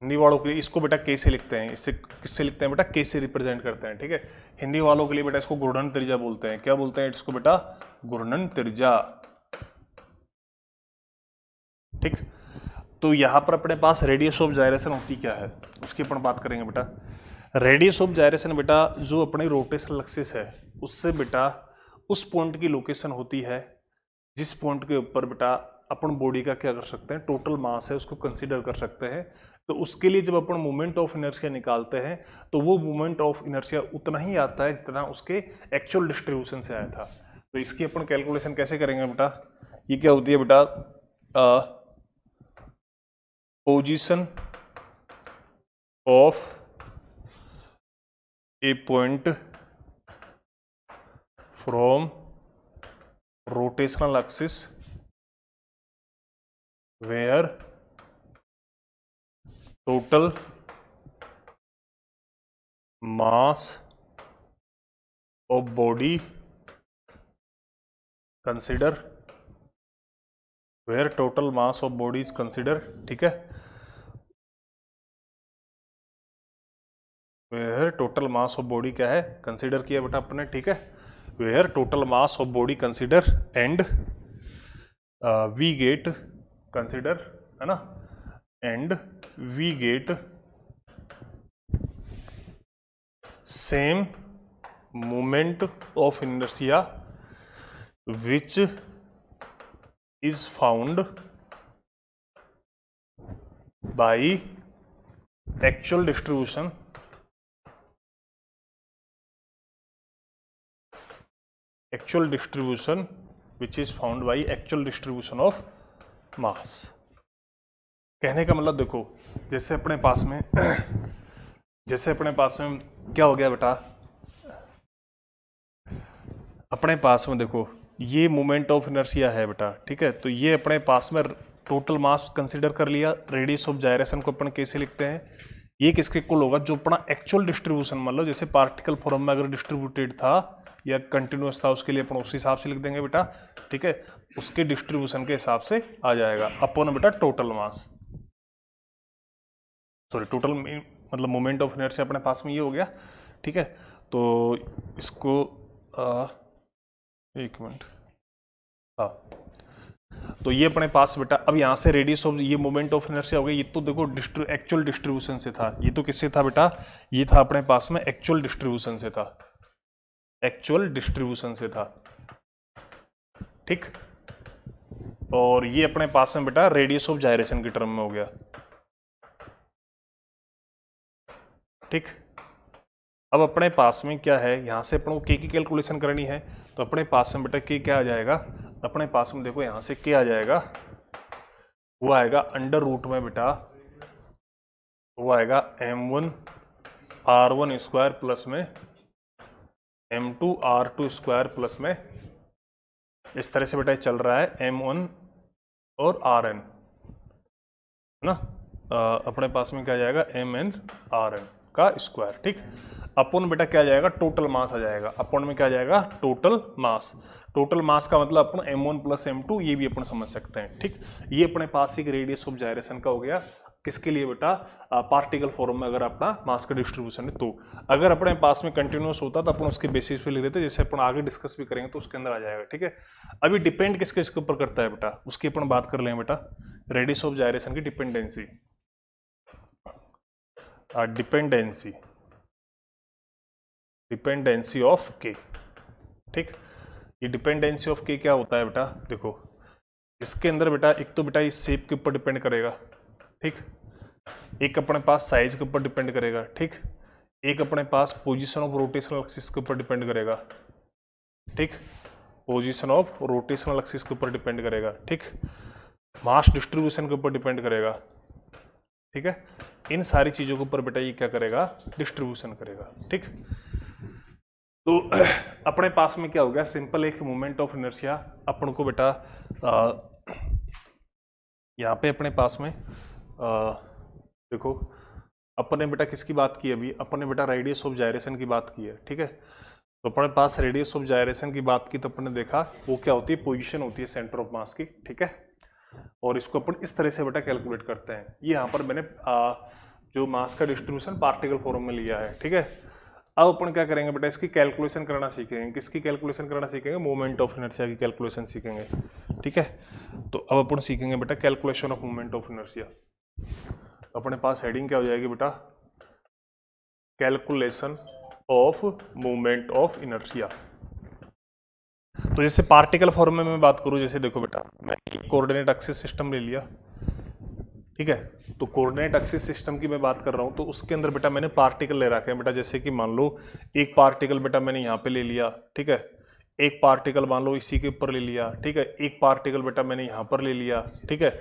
हिंदी वालों के लिए इसको बेटा के से लिखते हैं, इससे किससे लिखते हैं बेटा, के से रिप्रेजेंट करते हैं। ठीक है, हिंदी वालों के लिए बेटा इसको घूर्णन त्रिज्या बोलते हैं। क्या बोलते हैं इसको बेटा, घूर्णन त्रिज्या। ठीक, तो यहां पर अपने पास रेडियस ऑफ जायरेशन होती क्या है उसकी अपन बात करेंगे बेटा। रेडियस ऑफ जायरेशन बेटा जो अपनी रोटेशनल एक्सिस है उससे बेटा उस पॉइंट की लोकेशन होती है जिस पॉइंट के ऊपर बेटा अपन बॉडी का क्या कर सकते हैं, टोटल मास है उसको कंसीडर कर सकते हैं। तो उसके लिए जब अपन मोमेंट ऑफ इनर्शिया निकालते हैं तो वो मोमेंट ऑफ इनर्शिया उतना ही आता है जितना उसके एक्चुअल डिस्ट्रीब्यूशन से आया था। तो इसकी अपन कैलकुलेशन कैसे करेंगे बेटा, ये क्या होती है बेटा, position of A point from rotational axis where total mass of body consider, where total mass of body is consider। ठीक है, where total mass of body क्या है, कंसिडर किया बेटा अपने। ठीक है, where total mass of body consider and we get consider, है ना, and we get same moment of inertia which is found by actual distribution, actual distribution which is found by actual distribution of mass. कहने का मतलब देखो, जैसे अपने पास में जैसे अपने पास में क्या हो गया बेटा, अपने पास में देखो ये मोमेंट ऑफ इनर्शिया है बेटा। ठीक है, तो ये अपने पास में टोटल मास कंसीडर कर लिया, रेडियस ऑफ जायरेशन को अपन कैसे लिखते हैं, ये किसके इक्वल होगा, जो अपना एक्चुअल डिस्ट्रीब्यूशन, मान लो जैसे पार्टिकल फॉर्म में अगर डिस्ट्रीब्यूटेड था या कंटिन्यूअस था उसके लिए अपन उस हिसाब से लिख देंगे बेटा। ठीक है, उसके डिस्ट्रीब्यूशन के हिसाब से आ जाएगा अपॉन बेटा टोटल मास, सॉरी टोटल मतलब मोमेंट ऑफ इनर्शिया अपने पास में ये हो गया। ठीक है, तो इसको एक मिनट, हाँ, तो ये अपने पास बेटा अब यहाँ से रेडियस ऑफ ये मोमेंट ऑफ इनर्शिया हो गया, ये तो देखो एक्चुअल डिस्ट्रीब्यूशन से था, ये तो किससे था बेटा, ये था अपने पास में एक्चुअल डिस्ट्रीब्यूशन से था, एक्चुअल डिस्ट्रीब्यूशन से था। ठीक, और ये अपने पास में बेटा रेडियस ऑफ जायरेशन की टर्म में हो गया। ठीक, अब अपने पास में क्या है, यहां से अपन को के की कैलकुलेशन करनी है, तो अपने पास में बेटा के क्या आ जाएगा, अपने पास में देखो यहां से के आ जाएगा, वो आएगा अंडर रूट में बेटा, वो आएगा m1 r1 स्क्वायर प्लस में m2 r2 स्क्वायर प्लस में, इस तरह से बेटा चल रहा है m1 और rn, है ना, अपने पास में क्या जाएगा mn rn का स्क्वायर। ठीक, अपॉन बेटा क्या जाएगा, टोटल मास आ जाएगा, अपॉन में क्या जाएगा, टोटल मास। टोटल मास का मतलब अपन m1 प्लस m2 ये भी अपन समझ सकते हैं। ठीक, ये अपने पास एक रेडियस ऑफ जायरेशन का हो गया, किसके लिए बेटा, पार्टिकल फॉर्म में अगर अपना मास का डिस्ट्रीब्यूशन है। तो अगर अपने पास में कंटिन्यूअस होता तो अपन उसके बेसिस पे लिख देते, जैसे अपन आगे डिस्कस भी करेंगे तो उसके अंदर आ जाएगा। ठीक है, अभी डिपेंड किसके इसके ऊपर करता है बेटा, उसकी अपन बात कर लें बेटा, रेडियस ऑफ जायरेशन की डिपेंडेंसी, डिपेंडेंसी, डिपेंडेंसी ऑफ के। ठीक, ये डिपेंडेंसी ऑफ के क्या होता है बेटा, देखो इसके अंदर बेटा एक तो बेटा इस शेप के ऊपर डिपेंड करेगा। ठीक, एक अपने पास साइज के ऊपर डिपेंड करेगा। ठीक, एक अपने पास पोजीशन ऑफ रोटेशनल एक्सिस के ऊपर डिपेंड करेगा। ठीक, पोजीशन ऑफ रोटेशनल एक्सिस के ऊपर डिपेंड करेगा। ठीक, मास डिस्ट्रीब्यूशन के ऊपर डिपेंड करेगा। ठीक है, इन सारी चीजों के ऊपर बेटा ये क्या करेगा, डिस्ट्रीब्यूशन करेगा। ठीक, तो अपने पास में क्या हो गया, सिंपल एक मोमेंट ऑफ इनर्शिया अपन को बेटा यहाँ पे अपने पास में देखो अपन ने बेटा किसकी बात की अभी, अपन ने बेटा रेडियस ऑफ जायरेशन की बात की है, ठीक है। तो अपने पास रेडियस ऑफ जायरेशन की बात की तो अपन ने देखा वो क्या होती है, पोजीशन होती है सेंटर ऑफ मास की, ठीक है। और इसको अपन इस तरह से बेटा कैलकुलेट करते हैं। ये यहाँ पर मैंने जो मास का डिस्ट्रीब्यूशन पार्टिकल फॉर्म में लिया है, ठीक है। अब अपन क्या करेंगे बेटा, इसकी कैलकुलेशन करना सीखेंगे। किसकी कैलकुलेशन करना सीखेंगे, मोमेंट ऑफ इनर्शिया की कैलकुलेशन सीखेंगे, ठीक है। तो अब अपन सीखेंगे बेटा calculation of moment of inertia. अपने पास हेडिंग क्या हो जाएगी बेटा, calculation of moment of inertia. तो जैसे पार्टिकल फॉर्म में मैं बात करूं, जैसे देखो बेटा मैं कोऑर्डिनेट एक्सिस सिस्टम ले लिया, ठीक है। तो कोऑर्डिनेट एक्सिस सिस्टम की मैं बात कर रहा हूं, तो उसके अंदर बेटा मैंने पार्टिकल ले रखे हैं बेटा। जैसे कि मान लो एक पार्टिकल बेटा मैंने यहाँ पे ले लिया, ठीक है। एक पार्टिकल मान लो इसी के ऊपर ले लिया, ठीक है। एक पार्टिकल बेटा मैंने यहाँ पर ले लिया, ठीक है।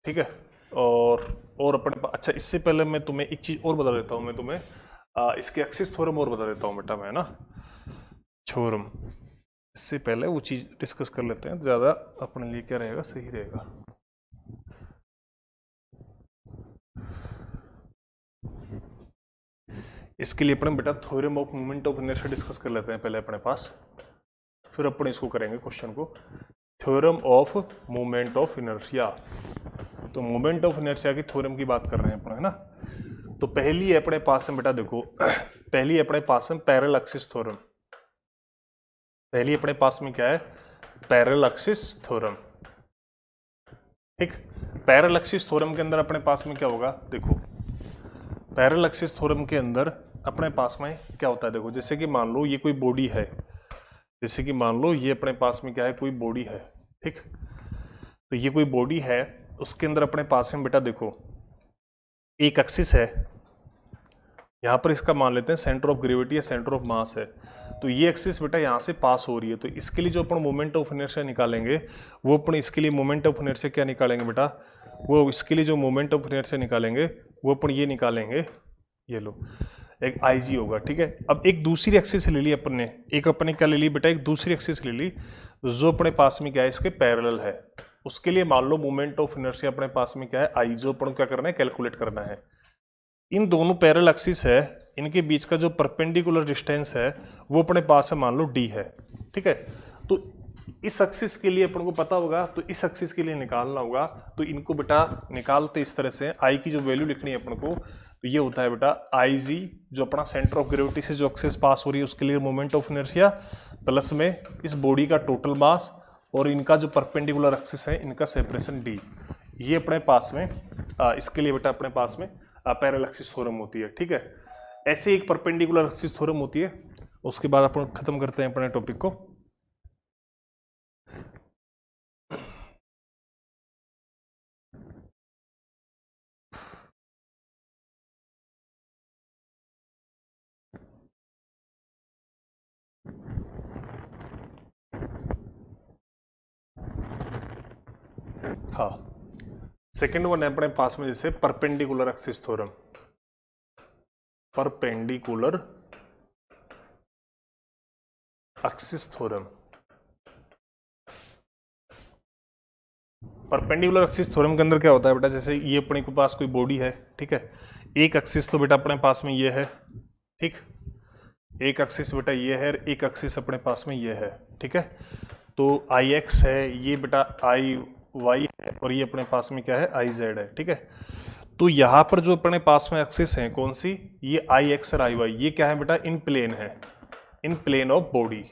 ठीक है। और अपने अच्छा, इससे पहले मैं तुम्हें एक चीज और बता देता हूँ, मैं तुम्हें इसके एक्सिस थ्योरम और बता देता हूँ बेटा मैं ना, थ्योरम। इससे पहले वो चीज डिस्कस कर लेते हैं, ज्यादा अपने लिए क्या रहेगा, सही रहेगा। इसके लिए अपने बेटा theorem of moment of inertia discuss कर लेते हैं पहले अपने पास, फिर अपन इसको करेंगे क्वेश्चन को। Theorem of moment of inertia. तो मोमेंट ऑफ इनर्शिया की थ्योरम की बात कर रहे हैं अपन, है ना। तो पहली है अपने पास में बेटा देखो, पहली अपने पास में पैरेलल एक्सिस थ्योरम। पहली अपने पास में क्या है, पैरेलल एक्सिस थ्योरम, ठीक। पैरेलल एक्सिस थ्योरम के अंदर अपने पास में क्या होगा, देखो पैरेलल एक्सिस थ्योरम के अंदर अपने पास में क्या होता है, देखो जैसे कि मान लो ये कोई बॉडी है, जैसे कि मान लो ये अपने पास में क्या है, कोई बॉडी है, ठीक। तो ये कोई बॉडी है, उसके अंदर अपने पास में बेटा देखो एक एक्सिस है, यहाँ पर इसका मान लेते हैं सेंटर ऑफ ग्रेविटी या सेंटर ऑफ मास है। तो ये एक्सिस बेटा यहाँ से पास हो रही है, तो इसके लिए जो अपन मोमेंट ऑफ इनर्शिया निकालेंगे वो अपन इसके लिए मोमेंट ऑफ इनर्शिया क्या निकालेंगे बेटा, वो इसके लिए जो मोमेंट ऑफ इनर्शिया निकालेंगे वो अपन ये निकालेंगे, ये लो एक IG होगा, ठीक है। अब एक दूसरी एक्सिस ले ली अपन ने, एक अपने क्या ले ली बेटा, एक दूसरी एक्सिस ले ली जो अपने पास में क्या है, इसके पैरेलल है। उसके लिए मान लो मोमेंट ऑफ इनर्शिया अपने पास में क्या है, I, जो अपन क्या करना है, कैलकुलेट करना है। इन दोनों पैरेलल एक्सिस है, इनके बीच का जो परपेंडिकुलर डिस्टेंस है वो अपने पास है मान लो D है, ठीक है। तो इस एक्सिस के लिए अपन को पता होगा, तो इस एक्सिस के लिए निकालना होगा, तो इनको बेटा निकालते इस तरह से, I की जो वैल्यू लिखनी है अपन को, तो ये होता है बेटा IG, जो अपना सेंटर ऑफ ग्रेविटी से जो एक्सिस पास हो रही है उसके लिए मोमेंट ऑफ इनर्शिया, प्लस में इस बॉडी का टोटल मास और इनका जो परपेंडिकुलर एक्सिस है इनका सेपरेशन D। ये अपने पास में इसके लिए बेटा अपने पास में पैरेलल एक्सिस थ्योरम होती है, ठीक है। ऐसे एक परपेंडिकुलर एक्सिस थ्योरम होती है। उसके बाद अपन खत्म करते हैं अपने टॉपिक को। हाँ, सेकेंड वन है अपने पास में जैसे perpendicular axis theorem. Perpendicular axis theorem. Perpendicular axis theorem के अंदर क्या होता है बेटा, जैसे ये अपने के पास कोई बॉडी है, ठीक है। एक एक्सिस तो बेटा अपने पास में ये है, ठीक। एक एक्सिस बेटा ये है, एक एक्सिस अपने पास में ये है, ठीक है। तो IX है, ये बेटा IY है, और ये अपने पास में क्या है, IZ है, ठीक है। तो यहाँ पर जो अपने पास में एक्सिस है कौन सी, ये IX और IY, ये क्या है बेटा, इन प्लेन है, in plane of body,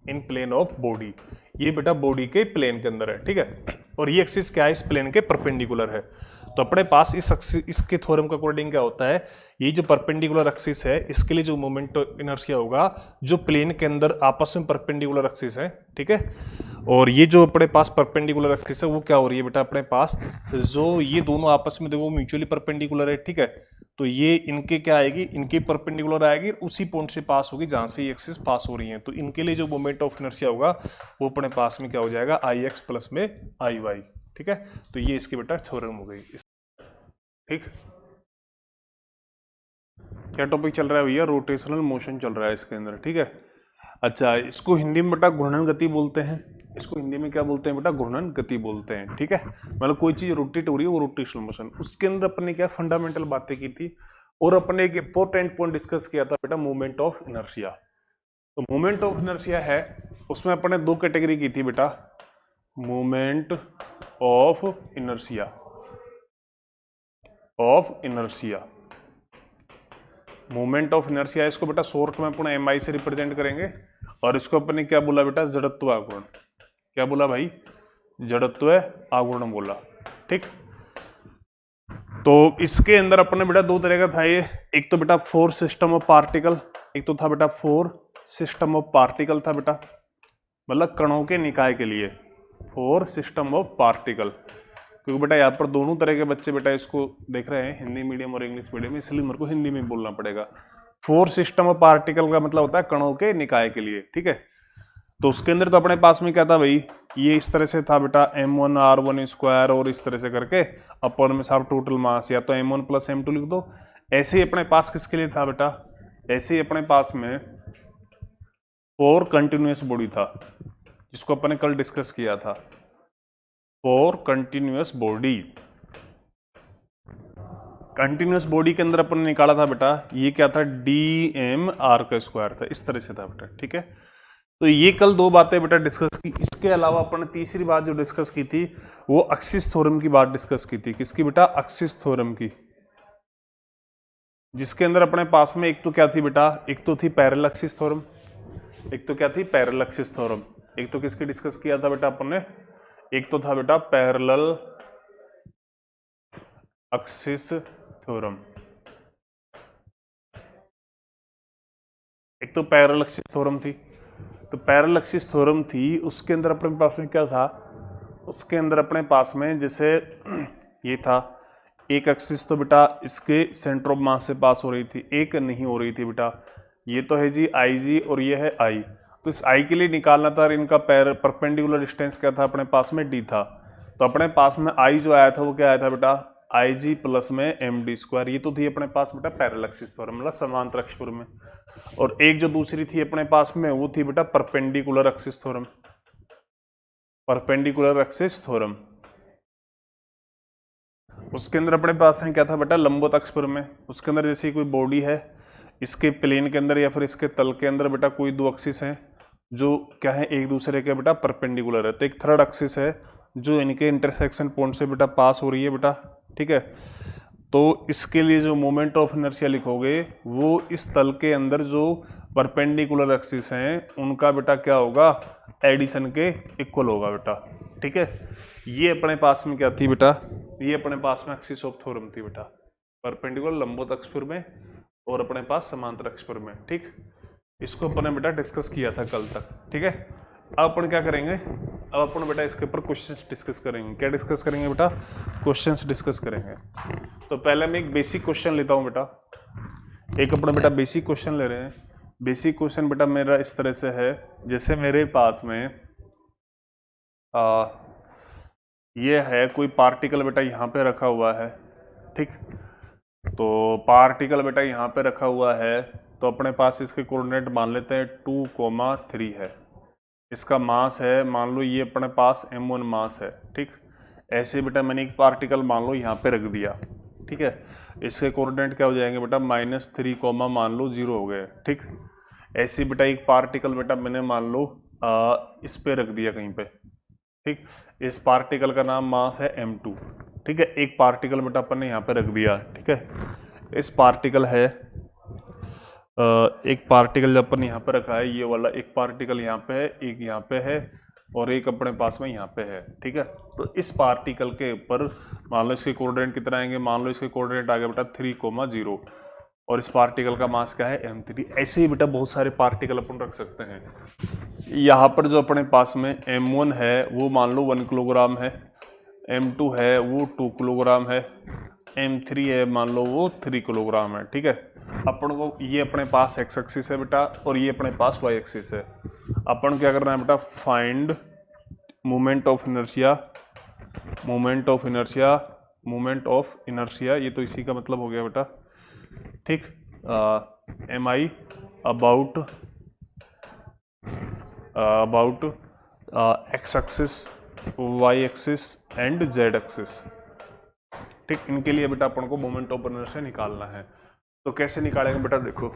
in plane of body, ये बेटा बॉडी के प्लेन के अंदर है, ठीक है। और ये एक्सिस क्या है, इस प्लेन के परपेंडिकुलर है। तो अपने पास इसके थ्योरम के अकॉर्डिंग क्या होता है, ये जो परपेंडिकुलर एक्सिस है इसके लिए जो मोमेंट इनर्शिया होगा जो प्लेन के अंदर आपस में परपेंडिकुलर एक्सिस है, ठीक है। और ये जो अपने पास परपेंडिकुलर एक्सिस है वो क्या हो रही है बेटा, अपने पास जो ये दोनों आपस में देखो म्यूचुअली परपेंडिकुलर है, ठीक है। तो ये इनके क्या आएगी, इनके परपेंडिकुलर आएगी, उसी पॉइंट से पास होगी जहां से ये एक्सिस पास हो रही है। तो इनके लिए जो मोमेंट ऑफ इनर्शिया होगा वो अपने पास में क्या हो जाएगा, IX प्लस में IY, ठीक है। तो ये इसकी बेटा थ्योरम हो गई, ठीक। क्या टॉपिक चल रहा है भैया? रोटेशनल मोशन चल रहा है इसके अंदर, ठीक है। अच्छा, इसको हिंदी में बेटा घूर्णन गति बोलते हैं। इसको हिंदी में क्या बोलते हैं बेटा? घूर्णन गति बोलते हैं, ठीक है। मतलब कोई चीज रोटेट हो रही है वो रोटेशनल मोशन। उसके अंदर अपन ने क्या फंडामेंटल बातें की थी और अपने एक इंपॉर्टेंट पॉइंट डिस्कस किया था बेटा, मोमेंट ऑफ इनर्शिया। तो मोमेंट ऑफ इनर्शिया है, उसमें अपन ने दो कैटेगरी की थी बेटा, moment of inertia moment of inertia, इसको बेटा शॉर्ट में अपने एम आई से रिप्रेजेंट करेंगे। और इसको अपन ने क्या बोला बेटा? जड़त्व आघूर्ण। क्या बोला भाई? जड़त्व आघूर्ण बोला, ठीक। तो इसके अंदर अपन ने बेटा दो तरह का था ये, एक तो बेटा फोर्स सिस्टम ऑफ पार्टिकल, एक तो था बेटा फोर्स सिस्टम ऑफ पार्टिकल था बेटा, मतलब कणों के निकाय के लिए फोर्स सिस्टम ऑफ पार्टिकल। क्योंकि बेटा यहाँ पर दोनों तरह के बच्चे बेटा इसको देख रहे हैं, हिंदी मीडियम और इंग्लिश मीडियम, इसलिए मेरे को हिंदी में बोलना पड़ेगा। फोर्स सिस्टम ऑफ पार्टिकल का मतलब होता है कणों के निकाय के लिए, ठीक है। तो उसके अंदर तो अपने पास में क्या था भाई? ये इस तरह से था बेटा m1 r1 स्क्वायर और इस तरह से करके अपन में साहब टोटल मास, या तो m1 प्लस m2 लिख दो। ऐसे ही अपने पास किसके लिए था बेटा? ऐसे ही अपने पास में फोर कंटिन्यूअस बॉडी था, जिसको अपन ने कल डिस्कस किया था। Four continuous body, continuous body के अंदर अपन ने निकाला था बेटा, ये क्या था? dm r का स्क्वायर था, इस तरह से था बेटा, ठीक है। तो ये कल दो बातें बेटा डिस्कस की। इसके अलावा अपन ने तीसरी बात जो डिस्कस की थी वो अक्सिस थ्योरम की बात डिस्कस की थी। किसकी बेटा? अक्सिस थ्योरम की, जिसके अंदर अपने पास में एक तो क्या थी बेटा? एक तो थी पैरेलल अक्सिस थ्योरम, एक तो क्या थी? Parallel Axis theorem. एक तो किसकी डिस्कस किया था बेटा अपन ने? एक तो था बेटा पैरेलल अक्सिस थ्योरम, एक तो पैरेलल अक्सिस थ्योरम थी। तो पैरेलल अक्सिस थ्योरम थी, उसके अंदर अपने पास में क्या था? उसके अंदर अपने पास में जैसे ये था, एक एक्सिस तो बेटा इसके सेंटर ऑफ मास से पास हो रही थी, एक नहीं हो रही थी बेटा। ये तो है जी आई जी और ये है आई। तो इस आई के लिए निकालना था, इनका परपेंडिकुलर डिस्टेंस क्या था अपने पास में? डी था। तो अपने पास में आई जो आया था वो क्या आया था बेटा? आई जी प्लस में एम डी स्क्वायर। ये तो थी अपने पास बेटा पैरेलल एक्सिस थ्योरम, मतलब समांतर अक्ष में। और एक जो दूसरी थी अपने पास में वो थी बेटा perpendicular axis theorem, perpendicular axis theorem. उसके अंदर अपने पास में क्या था बेटा? लंबवत अक्ष में। उसके अंदर जैसे कोई बॉडी है, इसके प्लेन के अंदर या फिर इसके तल के अंदर बेटा कोई दो एक्सिस हैं जो क्या है? एक दूसरे के बेटा परपेंडिकुलर है। तो एक थर्ड एक्सिस है जो इनके इंटरसेक्शन पॉइंट से बेटा पास हो रही है बेटा, ठीक है। तो इसके लिए जो मोमेंट ऑफ इनर्शिया लिखोगे वो इस तल के अंदर जो परपेंडिकुलर एक्सिस हैं उनका बेटा क्या होगा? एडिशन के इक्वल होगा बेटा, ठीक है। ये अपने पास में क्या थी बेटा? ये अपने पास में एक्सिस ऑफ थ्योरम थी बेटा, परपेंडिकुलर लंबवत अक्ष में और अपने पास समांतर अक्ष में, ठीक। इसको अपन ने बेटा डिस्कस किया था कल तक, ठीक है। अब अपन क्या करेंगे? अब अपन बेटा इसके ऊपर क्वेश्चंस डिस्कस करेंगे। क्या डिस्कस करेंगे बेटा? क्वेश्चंस डिस्कस करेंगे। तो पहले मैं एक बेसिक क्वेश्चन लेता हूँ बेटा, एक अपना बेटा बेसिक क्वेश्चन ले रहे हैं। बेसिक क्वेश्चन बेटा मेरा इस तरह से है, जैसे मेरे पास में ये है कोई पार्टिकल बेटा यहाँ पे रखा हुआ है, ठीक। तो पार्टिकल बेटा यहाँ पे रखा हुआ है, तो अपने पास इसके कोऑर्डिनेट मान लेते हैं 2,3 है। इसका मास है, मान लो ये अपने पास m1 मास है, ठीक। ऐसे बेटा मैंने एक पार्टिकल मान लो यहाँ पे रख दिया, ठीक है। इसके कोऑर्डिनेट क्या हो जाएंगे बेटा? -3, मान लो 0 हो गए, ठीक। ऐसे बेटा एक पार्टिकल बेटा मैंने मान लो इस पे रख दिया कहीं पे, ठीक। इस पार्टिकल का नाम मास है m2, ठीक है। एक पार्टिकल बेटा अपन ने यहाँ पे रख दिया, ठीक है। इस पार्टिकल है एक पार्टिकल जब अपन यहाँ पे रखा है, ये वाला एक पार्टिकल यहाँ पे है, एक यहाँ पे है और एक अपने पास में यहाँ पे है, ठीक है। तो इस पार्टिकल के ऊपर मान लो इसके कोऑर्डिनेट कितना आएंगे? मान लो इसके कोऑर्डिनेट आ गया बेटा 3,0 और इस पार्टिकल का मास क्या है? m3। ऐसे ही बेटा बहुत सारे पार्टिकल अपन रख सकते हैं। यहाँ पर जो अपने पास में m1 है वो मान लो 1 किलोग्राम है, m2 है वो 2 किलोग्राम है, m3 है मान लो वो 3 किलोग्राम है, ठीक है। अपन को ये अपने पास x एक्सिस है बेटा और ये अपने पास y एक्सिस है। अपन क्या करना है बेटा? Find moment of inertia, moment of inertia, moment of inertia, ये तो इसी का मतलब हो गया बेटा, ठीक। M I about x axis, y axis and z axis. ठीक, इनके लिए बेटा अपन को मोमेंट ऑफ इनर्शिया निकालना है। तो कैसे निकालेंगे बेटा, देखो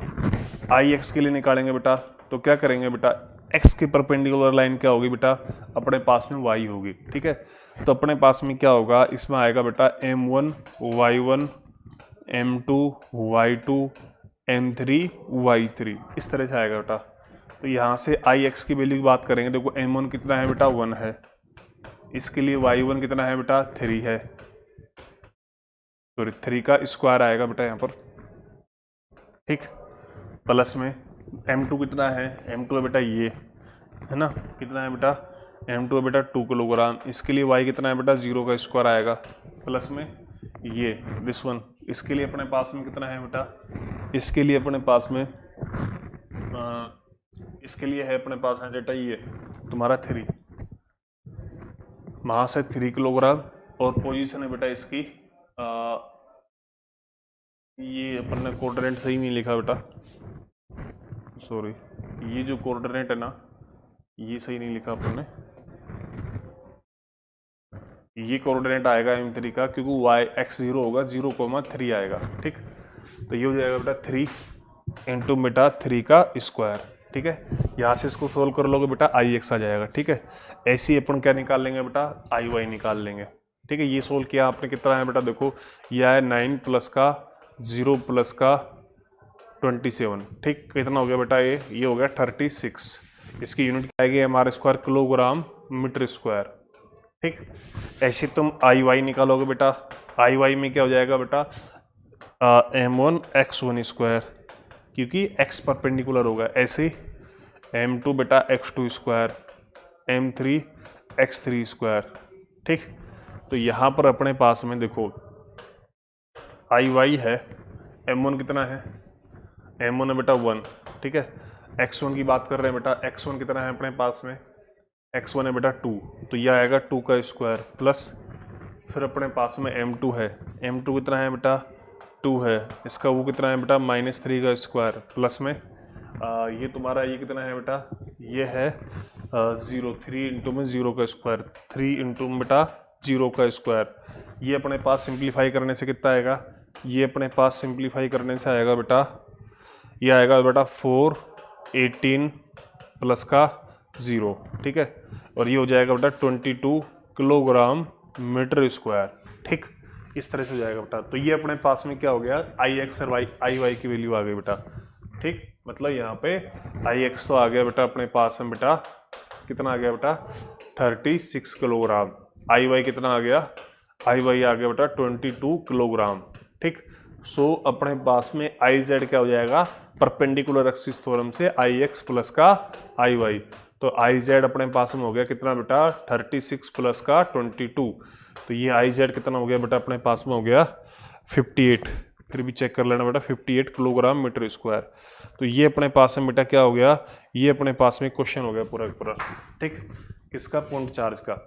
आई एक्स के लिए निकालेंगे बेटा, तो क्या करेंगे बेटा, एक्स के परपेंडिकुलर लाइन क्या होगी बेटा, अपने पास में वाई होगी। ठीक है, तो अपने पास में क्या होगा, इसमें आएगा बेटा m1 y1 m2 y2 m3 y3, इस तरह से आएगा बेटा। तो यहाँ से आई एक्स की वैल्यू की बात करेंगे, देखो m1 कितना है बेटा 1 है, इसके लिए y1 कितना है बेटा 3 है, सॉरी 3 का स्क्वायर आएगा बेटा यहाँ पर। ठीक, प्लस में m2 कितना है, m2 है बेटा ये है ना, कितना है बेटा m2 है बेटा 2 किलोग्राम, इसके लिए y कितना है बेटा 0 का स्क्वायर आएगा, प्लस में ये दिस वन, इसके लिए अपने पास में कितना है बेटा, इसके लिए अपने पास में इसके लिए है अपने पास है बेटा ये तुम्हारा 3, मास है 3 किलोग्राम और पोजीशन है बेटा इसकी ये अपन ने कोऑर्डिनेट सही नहीं लिखा बेटा, सॉरी ये जो कोऑर्डिनेट है ना ये सही नहीं लिखा अपन ने, ये कोऑर्डिनेट आएगा m3 का, क्योंकि y x0 होगा 0,3 आएगा। ठीक, तो ये हो जाएगा बेटा 3 इंटू बेटा 3 का स्क्वायर। ठीक है, यहाँ से इसको सोल्व कर लोगे बेटा आई एक्स आ जाएगा। ठीक है, ऐसे ही अपन क्या निकाल लेंगे बेटा, आई वाई निकाल लेंगे। ठीक है, ये सोल्व किया आपने, कितना है बेटा, देखो ये है 9 प्लस का 0 प्लस का 27। ठीक, कितना हो गया बेटा, ये हो गया 36। इसकी यूनिट क्या आएगी, हमारे स्क्वायर किलोग्राम मीटर स्क्वायर। ठीक, ऐसे तुम आई वाई निकालोगे बेटा, आई वाई में क्या हो जाएगा बेटा m1 x1 स्क्वायर, क्योंकि x परपेंडिकुलर होगा, ऐसे m2 बेटा x2 square, m3 x3 square. ठीक, तो यहाँ पर अपने पास में देखो आई वाई है, m1 कितना है, m1 है बेटा 1। ठीक है, x1 की बात कर रहे हैं बेटा, x1 कितना है अपने पास में, x1 है बेटा 2, तो यह आएगा 2 का स्क्वायर, प्लस फिर अपने पास में m2 है, m2 कितना है बेटा 2 है, इसका वो कितना है बेटा -3 का स्क्वायर, प्लस में ये तुम्हारा ये कितना है बेटा, ये है 0, 3 इंटू में 0 का स्क्वायर, 3 इंटू में बेटा 0 का स्क्वायर। ये अपने पास सिंप्लीफाई करने से कितना आएगा, ये अपने पास सिंप्लीफाई करने से आएगा बेटा, ये आएगा बेटा 4 18 प्लस का 0। ठीक है, और ये हो जाएगा बेटा 22 किलोग्राम मीटर स्क्वायर। ठीक, इस तरह से हो जाएगा बेटा। तो ये अपने पास में क्या हो गया, आई एक्स और आई वाई की वैल्यू आ गई बेटा। ठीक, मतलब यहाँ पे आई एक्स तो आ गया बेटा अपने पास में बेटा, कितना आ गया बेटा 36 किलोग्राम, आई वाई कितना आ गया, आई वाई आ गया बेटा 22 किलोग्राम। ठीक, सो अपने पास में आई जेड क्या हो जाएगा, परपेंडिकुलर एक्सिस थ्योरम से आई एक्स प्लस का आई वाई, तो आई जेड अपने पास में हो गया कितना बेटा 36 प्लस का 22, तो ये आई जेड कितना हो गया बेटा अपने पास में हो गया 58, फिर भी चेक कर लेना बेटा 58 किलोग्राम मीटर स्क्वायर। तो ये अपने पास में बेटा क्या हो गया, ये अपने पास में क्वेश्चन हो गया पूरा पूरा। ठीक, किसका, पॉइंट चार्ज का।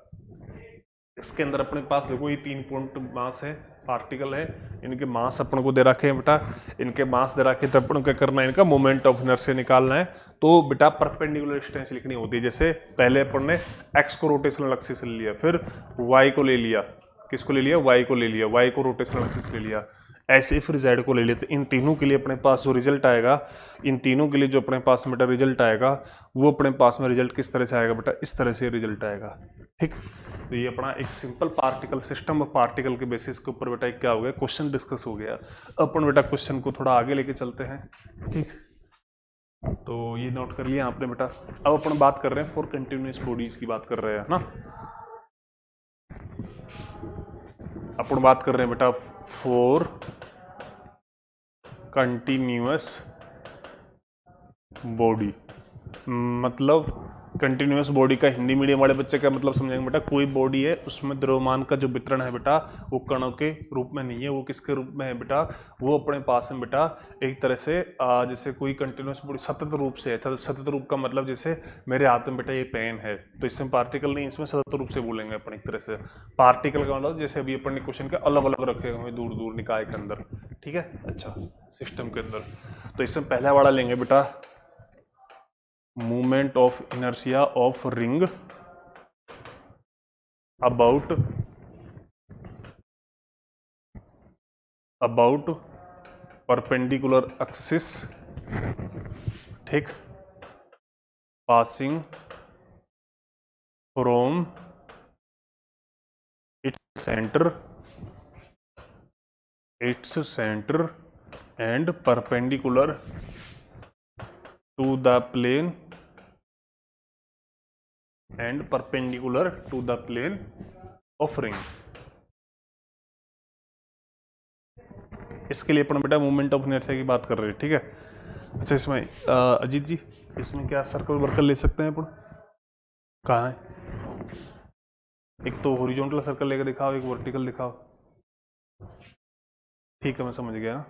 इसके अंदर अपने पास देखो ये 3 पॉइंट मास है, पार्टिकल है, इनके मास अपन को दे रखे हैं बेटा, इनके मास दे रखे, तो अपन को क्या करना है, इनका मोमेंट ऑफ इनर्शिया निकालना है। तो बेटा परपेंडिकुलर डिस्टेंस लिखनी होती है, जैसे पहले अपन ने x को रोटेशनल एक्सिस से ले लिया, फिर y को ले लिया, किसको ले लिया, y को ले लिया, y को रोटेशनल एक्सिस ले लिया, ऐसे फिर z को ले लिया। तो इन तीनों के लिए अपने पास जो रिजल्ट आएगा, इन तीनों के लिए जो अपने पास बेटा रिजल्ट आएगा, वो अपने पास में रिजल्ट किस तरह से आएगा बेटा, इस तरह से रिजल्ट आएगा। ठीक, तो ये अपना एक simple particle system of particle के बेसिस के ऊपर बेटा क्या हो गया, क्वेश्चन डिस्कस हो गया। अपन बेटा क्वेश्चन को थोड़ा आगे लेके चलते हैं। ठीक, तो ये नोट कर लिया आपने बेटा। अब अपन बात कर रहे हैं फॉर कंटिन्यूअस बॉडीज की बात कर रहे हैं ना, अपन बात कर रहे हैं बेटा फॉर कंटिन्यूअस बॉडी, मतलब कंटिन्यूअस बॉडी का हिंदी मीडियम वाले बच्चे का मतलब समझेंगे बेटा, कोई बॉडी है उसमें द्रव्यमान का जो वितरण है बेटा वो कणों के रूप में नहीं है, वो किसके रूप में है बेटा, वो अपने पास में बेटा एक तरह से जैसे कोई कंटिन्यूअस बॉडी सतत रूप से है। सतत रूप का मतलब जैसे मेरे हाथ में बेटा ये पेन है, तो इसमें पार्टिकल नहीं, इसमें सतत रूप से बोलेंगे अपन एक तरह से। पार्टिकल का मतलब जैसे अभी अपन ने क्वेश्चन के अलग अलग रखे हुए दूर दूर निकाय के अंदर। ठीक है। अच्छा, सिस्टम के अंदर तो इसमें पहला वाला लेंगे बेटा, movement of inertia of ring about perpendicular axis, ठीक, passing from its centre and perpendicular to the plane of ring. इसके लिए अपन बेटा मूवमेंट ऑफ इनर्शिया की बात कर रहे हैं, ठीक है। अच्छा, इसमें अजीत जी, इसमें क्या सर्कल वर्कल ले सकते हैं अपन? कहाँ है? एक तो हॉरिजॉन्टल सर्कल लेकर दिखाओ, एक वर्टिकल दिखाओ। ठीक है, मैं समझ गया ना,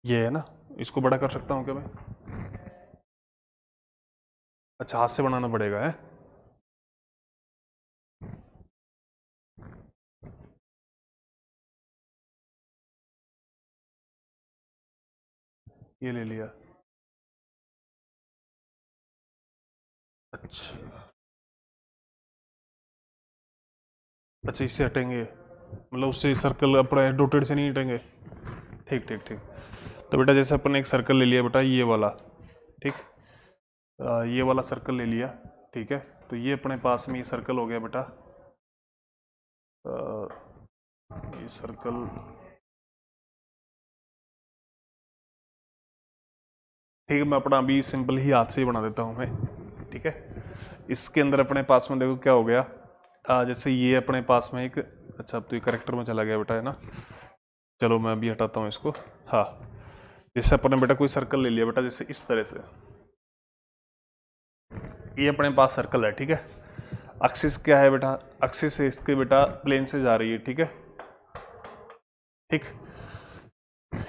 ये है ना, इसको बड़ा कर सकता हूँ क्या मैं? अच्छा, हाथ से बनाना पड़ेगा है। ये ले लिया। अच्छा, इससे हटेंगे, मतलब उससे सर्कल अपना डॉटेड से नहीं हटेंगे। ठीक ठीक ठीक। तो बेटा जैसे अपन ने एक सर्कल ले लिया बेटा, ये वाला, ठीक, ये वाला सर्कल ले लिया, ठीक है। तो ये अपने पास में ये सर्कल हो गया बेटा, ये सर्कल, ठीक है। मैं अपना अभी सिंपल ही हाथ से ही बना देता हूँ मैं, ठीक है। इसके अंदर अपने पास में देखो क्या हो गया, जैसे ये अपने पास में एक, अच्छा अब तो ये करेक्टर में चला गया बेटा, है ना। चलो मैं अभी हटाता हूँ इसको। हाँ, जैसे अपने बेटा कोई सर्कल ले लिया बेटा, जैसे इस तरह से, ये अपने पास सर्कल है, ठीक है। एक्सिस क्या है बेटा? एक्सिस इसके बेटा प्लेन से जा रही है, ठीक है, ठीक।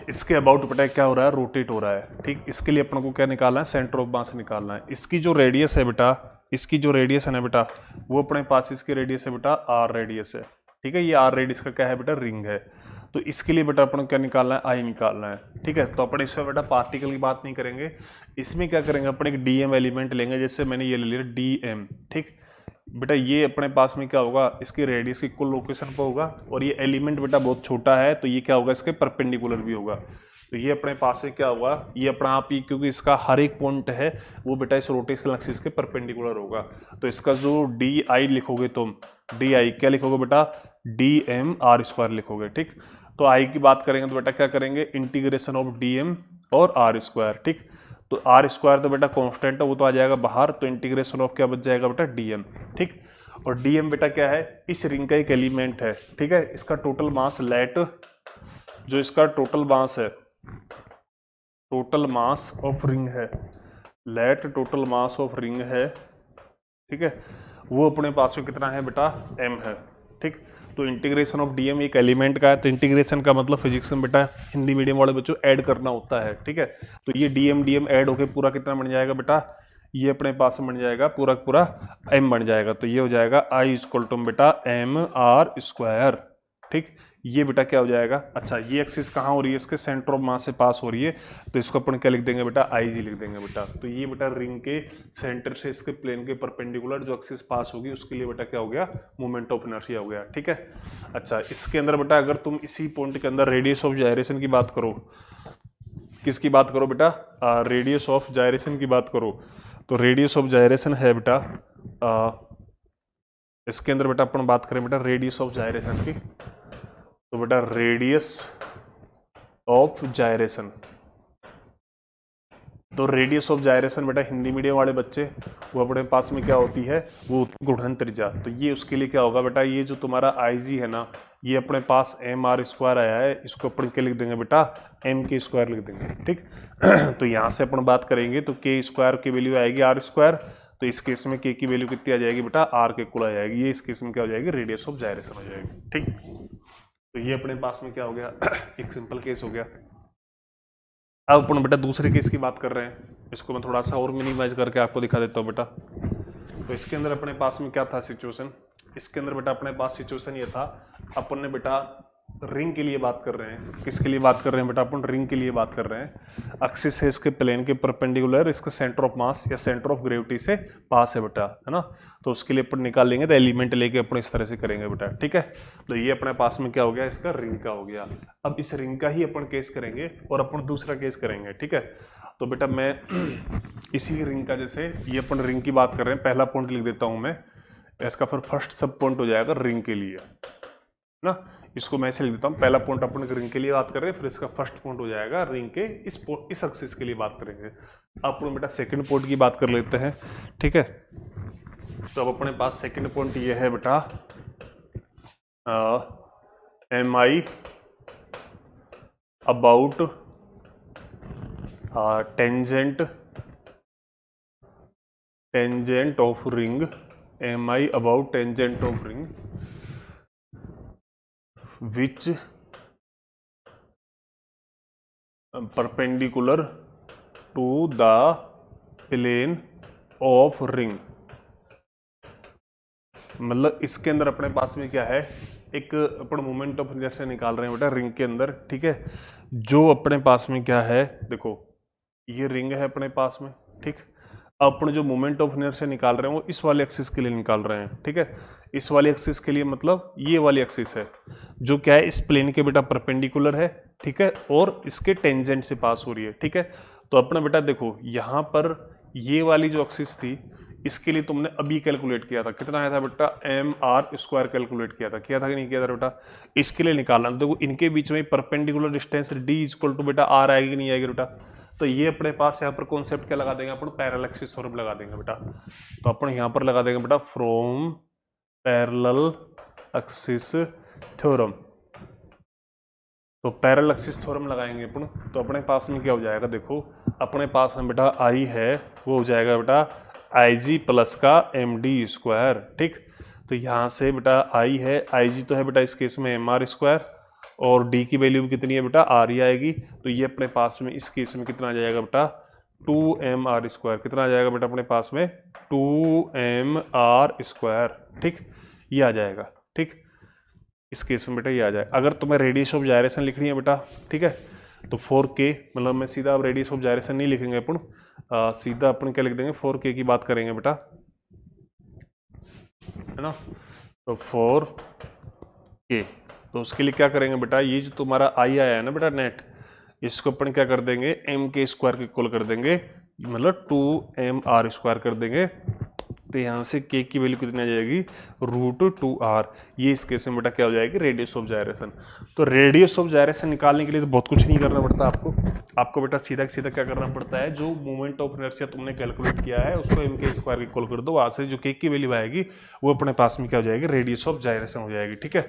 इसके अबाउट बेटा क्या हो रहा है? रोटेट हो रहा है, ठीक। इसके लिए अपन को क्या निकालना है? सेंटर ऑफ मास निकालना है। इसकी जो रेडियस है बेटा, इसकी जो रेडियस है ना बेटा, वो अपने पास इसकी रेडियस है बेटा, आर रेडियस है, ठीक है। ये आर रेडियस का क्या है बेटा? रिंग है। तो इसके लिए बेटा अपन को क्या निकालना है? आई निकालना है, ठीक है। तो अपन इसमें बेटा पार्टिकल की बात नहीं करेंगे, इसमें क्या करेंगे अपन? एक डीएम एलिमेंट लेंगे, जैसे मैंने ये ले लिया डीएम, ठीक। बेटा ये अपने पास में क्या होगा? इसकी रेडियस की इक्वल लोकेशन पर होगा, और ये एलिमेंट बेटा बहुत छोटा है, तो ये क्या होगा? इसके परपेंडिकुलर भी होगा। तो ये अपने पास में क्या होगा? ये अपना आप ही, क्योंकि इसका हर एक पॉइंट है वो बेटा इस रोटेशनल एक्सिस के परपेंडिकुलर होगा। तो इसका जो डी आई लिखोगे तुम, डी आई क्या लिखोगे बेटा? डी एम आर स्क्वायर लिखोगे, ठीक। तो आई की बात करेंगे तो बेटा क्या करेंगे? इंटीग्रेशन ऑफ डी एम और आर स्क्वायर, ठीक। तो आर स्क्वायर तो बेटा कांस्टेंट है, वो तो आ जाएगा बाहर, तो इंटीग्रेशन ऑफ क्या बच जाएगा बेटा? डीएम, ठीक। और डीएम बेटा क्या है? इस रिंग का एक एलिमेंट है, ठीक है। इसका टोटल मास लेट, जो इसका टोटल मास है, टोटल मास ऑफ रिंग है, late total mass of ring है, ठीक है, वो अपने पास में कितना है बेटा? एम है, ठीक। तो इंटीग्रेशन ऑफ डीएम एक एलिमेंट का है, तो इंटीग्रेशन का मतलब फिजिक्स में बेटा, हिंदी मीडियम वाले बच्चों, ऐड करना होता है, ठीक है। तो ये डीएम डीएम ऐड होके पूरा कितना बन जाएगा बेटा? ये अपने पास में बन जाएगा पूरा पूरा एम बन जाएगा। तो ये हो जाएगा आई इक्वल टू बेटा एम आर स्क्वायर, ठीक। ये बेटा क्या हो जाएगा? अच्छा, ये एक्सिस कहाँ हो रही है? इसके सेंटर ऑफ मास से पास हो रही है, तो इसको अपन क्या लिख देंगे बेटा? आई जी लिख देंगे बेटा। तो ये बेटा रिंग के सेंटर से इसके प्लेन के परपेंडिकुलर जो एक्सिस पास होगी, उसके लिए बेटा क्या हो गया? मोमेंट ऑफ इनर्शिया हो गया, ठीक है। अच्छा, इसके अंदर बेटा अगर तुम इसी पॉइंट के अंदर रेडियस ऑफ जायरेशन की बात करो, किसकी बात करो बेटा? रेडियस ऑफ जायरेशन की बात करो, तो रेडियस ऑफ जायरेशन है बेटा, इसके अंदर बेटा अपन बात करें बेटा रेडियस ऑफ जायरेशन की, तो बेटा रेडियस ऑफ जायरेशन, तो रेडियस ऑफ जायरेशन बेटा हिंदी मीडियम वाले बच्चे, वो अपने पास में क्या होती है? वो गुणन त्रिज्या। तो ये उसके लिए क्या होगा बेटा? ये जो तुम्हारा आई जी है ना, ये अपने पास एम आर स्क्वायर आया है, इसको अपन क्या लिख देंगे बेटा? एम के स्क्वायर लिख देंगे, ठीक। तो यहाँ से अपन बात करेंगे तो के स्क्वायर की वैल्यू आएगी आर स्क्वायर, तो इस केस में के की वैल्यू कितनी आ जाएगी बेटा? आर के इक्वल आ जाएगी। ये इस केस में क्या हो जाएगी? रेडियस ऑफ जायरेशन हो जाएगी, ठीक। तो ये अपने पास में क्या हो गया? एक सिंपल केस हो गया। अब अपन बेटा दूसरे केस की बात कर रहे हैं, इसको मैं थोड़ा सा और मिनिमाइज करके आपको दिखा देता हूँ बेटा। तो इसके अंदर अपने पास में क्या था सिचुएशन? इसके अंदर बेटा अपने पास सिचुएशन ये था, अपन ने बेटा रिंग के लिए बात कर रहे हैं। किसके लिए बात कर रहे हैं बेटा? अपन रिंग के लिए बात कर रहे हैं। एक्सिस है इसके प्लेन के परपेंडिकुलर, इसका सेंटर ऑफ मास या सेंटर ऑफ ग्रेविटी से पास है बेटा, है ना। तो उसके लिए अपन निकाल लेंगे, तो एलिमेंट लेके अपन इस तरह से करेंगे बेटा, ठीक है। तो ये अपने पास में क्या हो गया? इसका रिंग का हो गया। अब इस रिंग का ही अपन केस करेंगे और अपन दूसरा केस करेंगे, ठीक है। तो बेटा मैं इसी रिंग का, जैसे ये अपन रिंग की बात कर रहे हैं, पहला पॉइंट लिख देता हूं मैं, इसका फिर फर्स्ट सब पॉइंट हो जाएगा रिंग के लिए ना। इसको मैं ऐसे लिख देता हूँ, पहला पॉइंट अपन रिंग के लिए बात कर रहे हैं, फिर इसका फर्स्ट पॉइंट हो जाएगा रिंग के इस एक्सिस के लिए बात करेंगे। अब अपन बेटा सेकंड पॉइंट की बात कर लेते हैं, ठीक है। तो अब अपने पास सेकंड पॉइंट ये है बेटा MI about tangent of ring, MI about tangent of ring which perpendicular to the plane of ring। मतलब इसके अंदर अपने पास में क्या है, एक अपन मोमेंट ऑफ इनर्शिया निकाल रहे हैं बेटा रिंग के अंदर, ठीक है। जो अपने पास में क्या है, देखो ये रिंग है अपने पास में, ठीक। अपन जो मोमेंट ऑफ इनर्शिया निकाल रहे हैं वो इस वाले एक्सिस के लिए निकाल रहे हैं, ठीक है। इस वाले एक्सिस के लिए मतलब ये वाली एक्सिस है जो क्या है, इस प्लेन के बेटा परपेंडिकुलर है, ठीक है, और इसके टेंजेंट से पास हो रही है, ठीक है। तो अपना बेटा देखो यहाँ पर ये वाली जो एक्सिस थी, इसके लिए तुमने अभी कैलकुलेट किया था, कितना आया था बेटा? mr² कैलकुलेट किया था कि नहीं किया था बेटा? इसके लिए निकालना। देखो इनके बीच में perpendicular distance d equal to बेटा r आएगी कि नहीं आएगी बेटा? तो ये अपने पास यहाँ पर कॉन्सेप्ट क्या लगा देंगे अपन? पैरेलल एक्सिस थ्योरम लगा देंगे बेटा। तो अपन यहाँ पर लगा देंगे बेटा फ्रॉम पैरेलल एक्सिस थ्योरम। तो पैरेलल एक्सिस थ्योरम लगाएंगे अपन, तो अपने पास में क्या हो जाएगा? देखो अपने पास में बेटा I है, वो हो जाएगा बेटा IG प्लस का MD², ठीक। तो यहाँ से बेटा I है, IG तो है बेटा इस केस में MR², और D की वैल्यू कितनी है बेटा? R ही आएगी। तो ये अपने पास में इस केस में कितना आ जाएगा बेटा? 2mr²। कितना आ जाएगा बेटा अपने पास में? 2mr², ठीक। ये आ जाएगा, ठीक। इस केस में बेटा ये आ जाए। अगर तुम्हें रेडियस ऑफ जायरेशन लिखनी है बेटा, ठीक है, तो 4k, मतलब मैं सीधा अब रेडियस ऑफ जायरेशन नहीं लिखेंगे अपन, सीधा अपन क्या लिख देंगे? 4k की बात करेंगे बेटा, है ना। तो 4k, तो उसके लिए क्या करेंगे बेटा? ये जो तुम्हारा I आया है ना बेटा नेट, इसको अपन क्या कर देंगे? mk² के इक्वल कर देंगे, मतलब 2mr² कर देंगे। तो यहाँ से k की वैल्यू कितनी आ जाएगी? √2r। ये इस केस में बेटा क्या हो जाएगी? Radius of gyration. तो रेडियस ऑफ जायरेशन निकालने के लिए तो बहुत कुछ नहीं करना पड़ता आपको बेटा सीधा सीधा क्या करना पड़ता है? जो मोमेंट ऑफ इनर्शिया तुमने कैलकुलेट किया है उसको mk² के इक्वल कर दो, वहां से जो k की वैल्यू आएगी वो अपने पास में क्या हो जाएगी? रेडियस ऑफ जायरेशन हो जाएगी, ठीक है।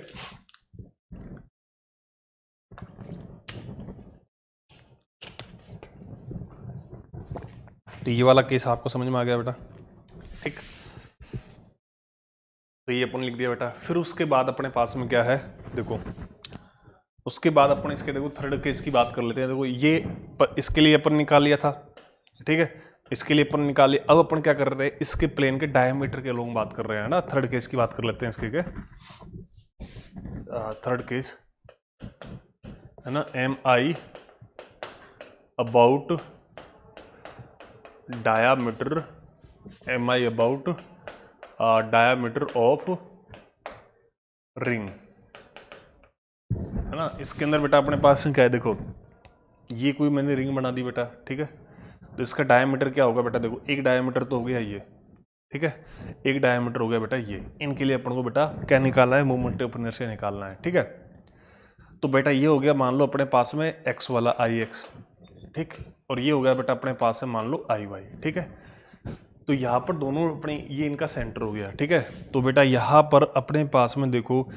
तो ये वाला केस आपको समझ में आ गया बेटा, ठीक। तो ये अपन लिख दिया बेटा। फिर उसके बाद अपने पास में क्या है? देखो उसके बाद अपन इसके देखो थर्ड केस की बात कर लेते हैं। देखो ये इसके लिए अपन निकाल लिया था, ठीक है, इसके लिए अपन निकाल लिया। अब अपन क्या कर रहे हैं? इसके प्लेन के डायमीटर के लोग बात कर रहे हैं ना। थर्ड केस की बात कर लेते हैं इसके के। थर्ड केस है ना, MI about diameter, MI about diameter of ring, है ना। इसके अंदर बेटा अपने पास क्या है? देखो ये कोई मैंने रिंग बना दी बेटा, ठीक है। तो इसका डायमीटर क्या होगा बेटा? देखो एक डायमीटर तो हो गया ये, ठीक है, एक डायमीटर हो गया बेटा ये। इनके लिए अपन को बेटा क्या निकालना है? मोमेंट ऑफ इनर्शिया निकालना है, ठीक है। तो बेटा ये हो गया मान लो अपने पास में x वाला IX, ठीक, और ये हो गया बेटा अपने पास है मान लो IY, ठीक है। तो यहाँ पर दोनों अपने ये इनका सेंटर हो गया, ठीक है। तो बेटा यहाँ पर अपने पास में देखो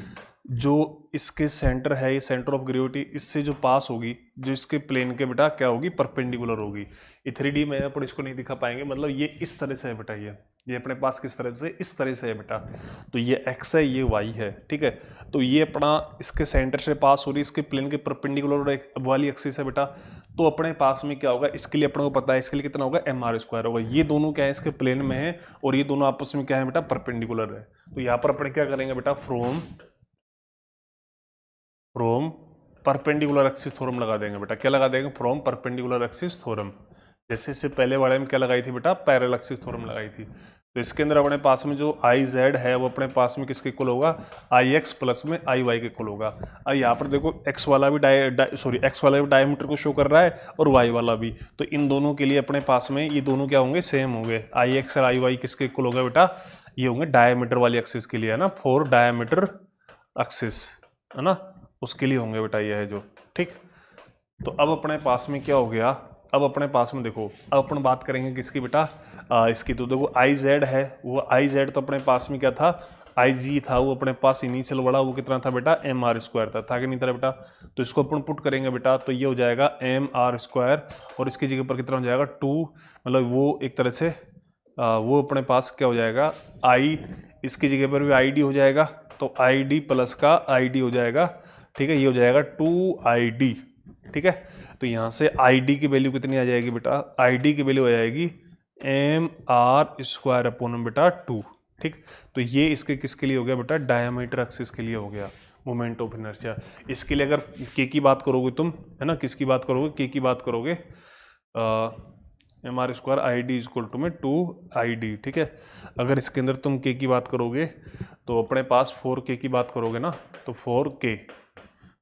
जो इसके सेंटर है, ये सेंटर ऑफ ग्रेविटी इससे जो पास होगी, जो इसके प्लेन के बेटा क्या होगी? परपेंडिकुलर होगी। ये 3D में अपन इसको नहीं दिखा पाएंगे, मतलब ये इस तरह से है बेटा, ये अपने पास किस तरह से? इस तरह से है बेटा। तो ये x है, ये y है, ठीक है। तो ये अपना इसके सेंटर से पास हो रही, इसके प्लेन के परपेंडिकुलर वाली एक्सिस है बेटा। तो अपने पास में क्या होगा? इसके लिए अपने को पता है इसके लिए कितना होगा? mr² होगा। ये दोनों क्या है? इसके प्लेन में है, और ये दोनों आपस में क्या है बेटा? परपेंडिकुलर है। तो यहाँ पर अपने क्या करेंगे बेटा? From from perpendicular axis theorem लगा देंगे बेटा। क्या लगा देंगे? From perpendicular axis theorem. जैसे इससे पहले वाले में क्या लगाई थी बेटा? पैरेलल एक्सिस थ्योरम लगाई थी। तो इसके अंदर अपने पास में जो आई जेड है वो अपने पास में किसके इक्वल होगा? आई एक्स प्लस में आई वाई के इक्वल होगा। अब यहाँ पर देखो एक्स वाला भी एक्स वाला भी डायमीटर को शो कर रहा है और वाई वाला भी, तो इन दोनों के लिए अपने पास में ये दोनों क्या होंगे? सेम होंगे। आई एक्स और आई वाई किसके इक्वल होगा बेटा? ये होंगे डायमीटर वाली एक्सिस के लिए, है ना, फोर डायमीटर एक्सिस, है ना, उसके लिए होंगे बेटा ये है जो, ठीक। तो अब अपने पास में क्या हो गया? अब अपने पास में देखो, अब अपन बात करेंगे किसकी बेटा? इसकी। तो देखो आई जेड है, वो आई जेड तो अपने पास में क्या था? आई जी था, वो अपने पास इनिशियल बड़ा वो कितना था बेटा? एम आर स्क्वायर था कि नहीं था बेटा? तो इसको अपन पुट करेंगे बेटा, तो ये हो जाएगा एम आर स्क्वायर, और इसकी जगह पर कितना हो जाएगा? 2, मतलब वो एक तरह से वो अपने पास क्या हो जाएगा? आई, इसकी जगह पर भी आई डी हो जाएगा, तो आई डी प्लस का आई डी हो जाएगा, ठीक है, ये हो जाएगा 2ID, ठीक है। तो यहाँ से ID की वैल्यू कितनी आ जाएगी बेटा? ID की वैल्यू आ जाएगी एम आर स्क्वायर अपॉन बेटा 2, ठीक। तो ये इसके किसके लिए हो गया बेटा? डायमीटर एक्सिस के लिए हो गया मोमेंट ऑफ इनर्शिया। इसके लिए अगर के की बात करोगे तुम, है ना, किसकी बात करोगे? के की बात करोगे, M R square I D equal to में 2ID, ठीक है। अगर इसके अंदर तुम के की बात करोगे तो अपने पास 4K की बात करोगे ना, तो 4K,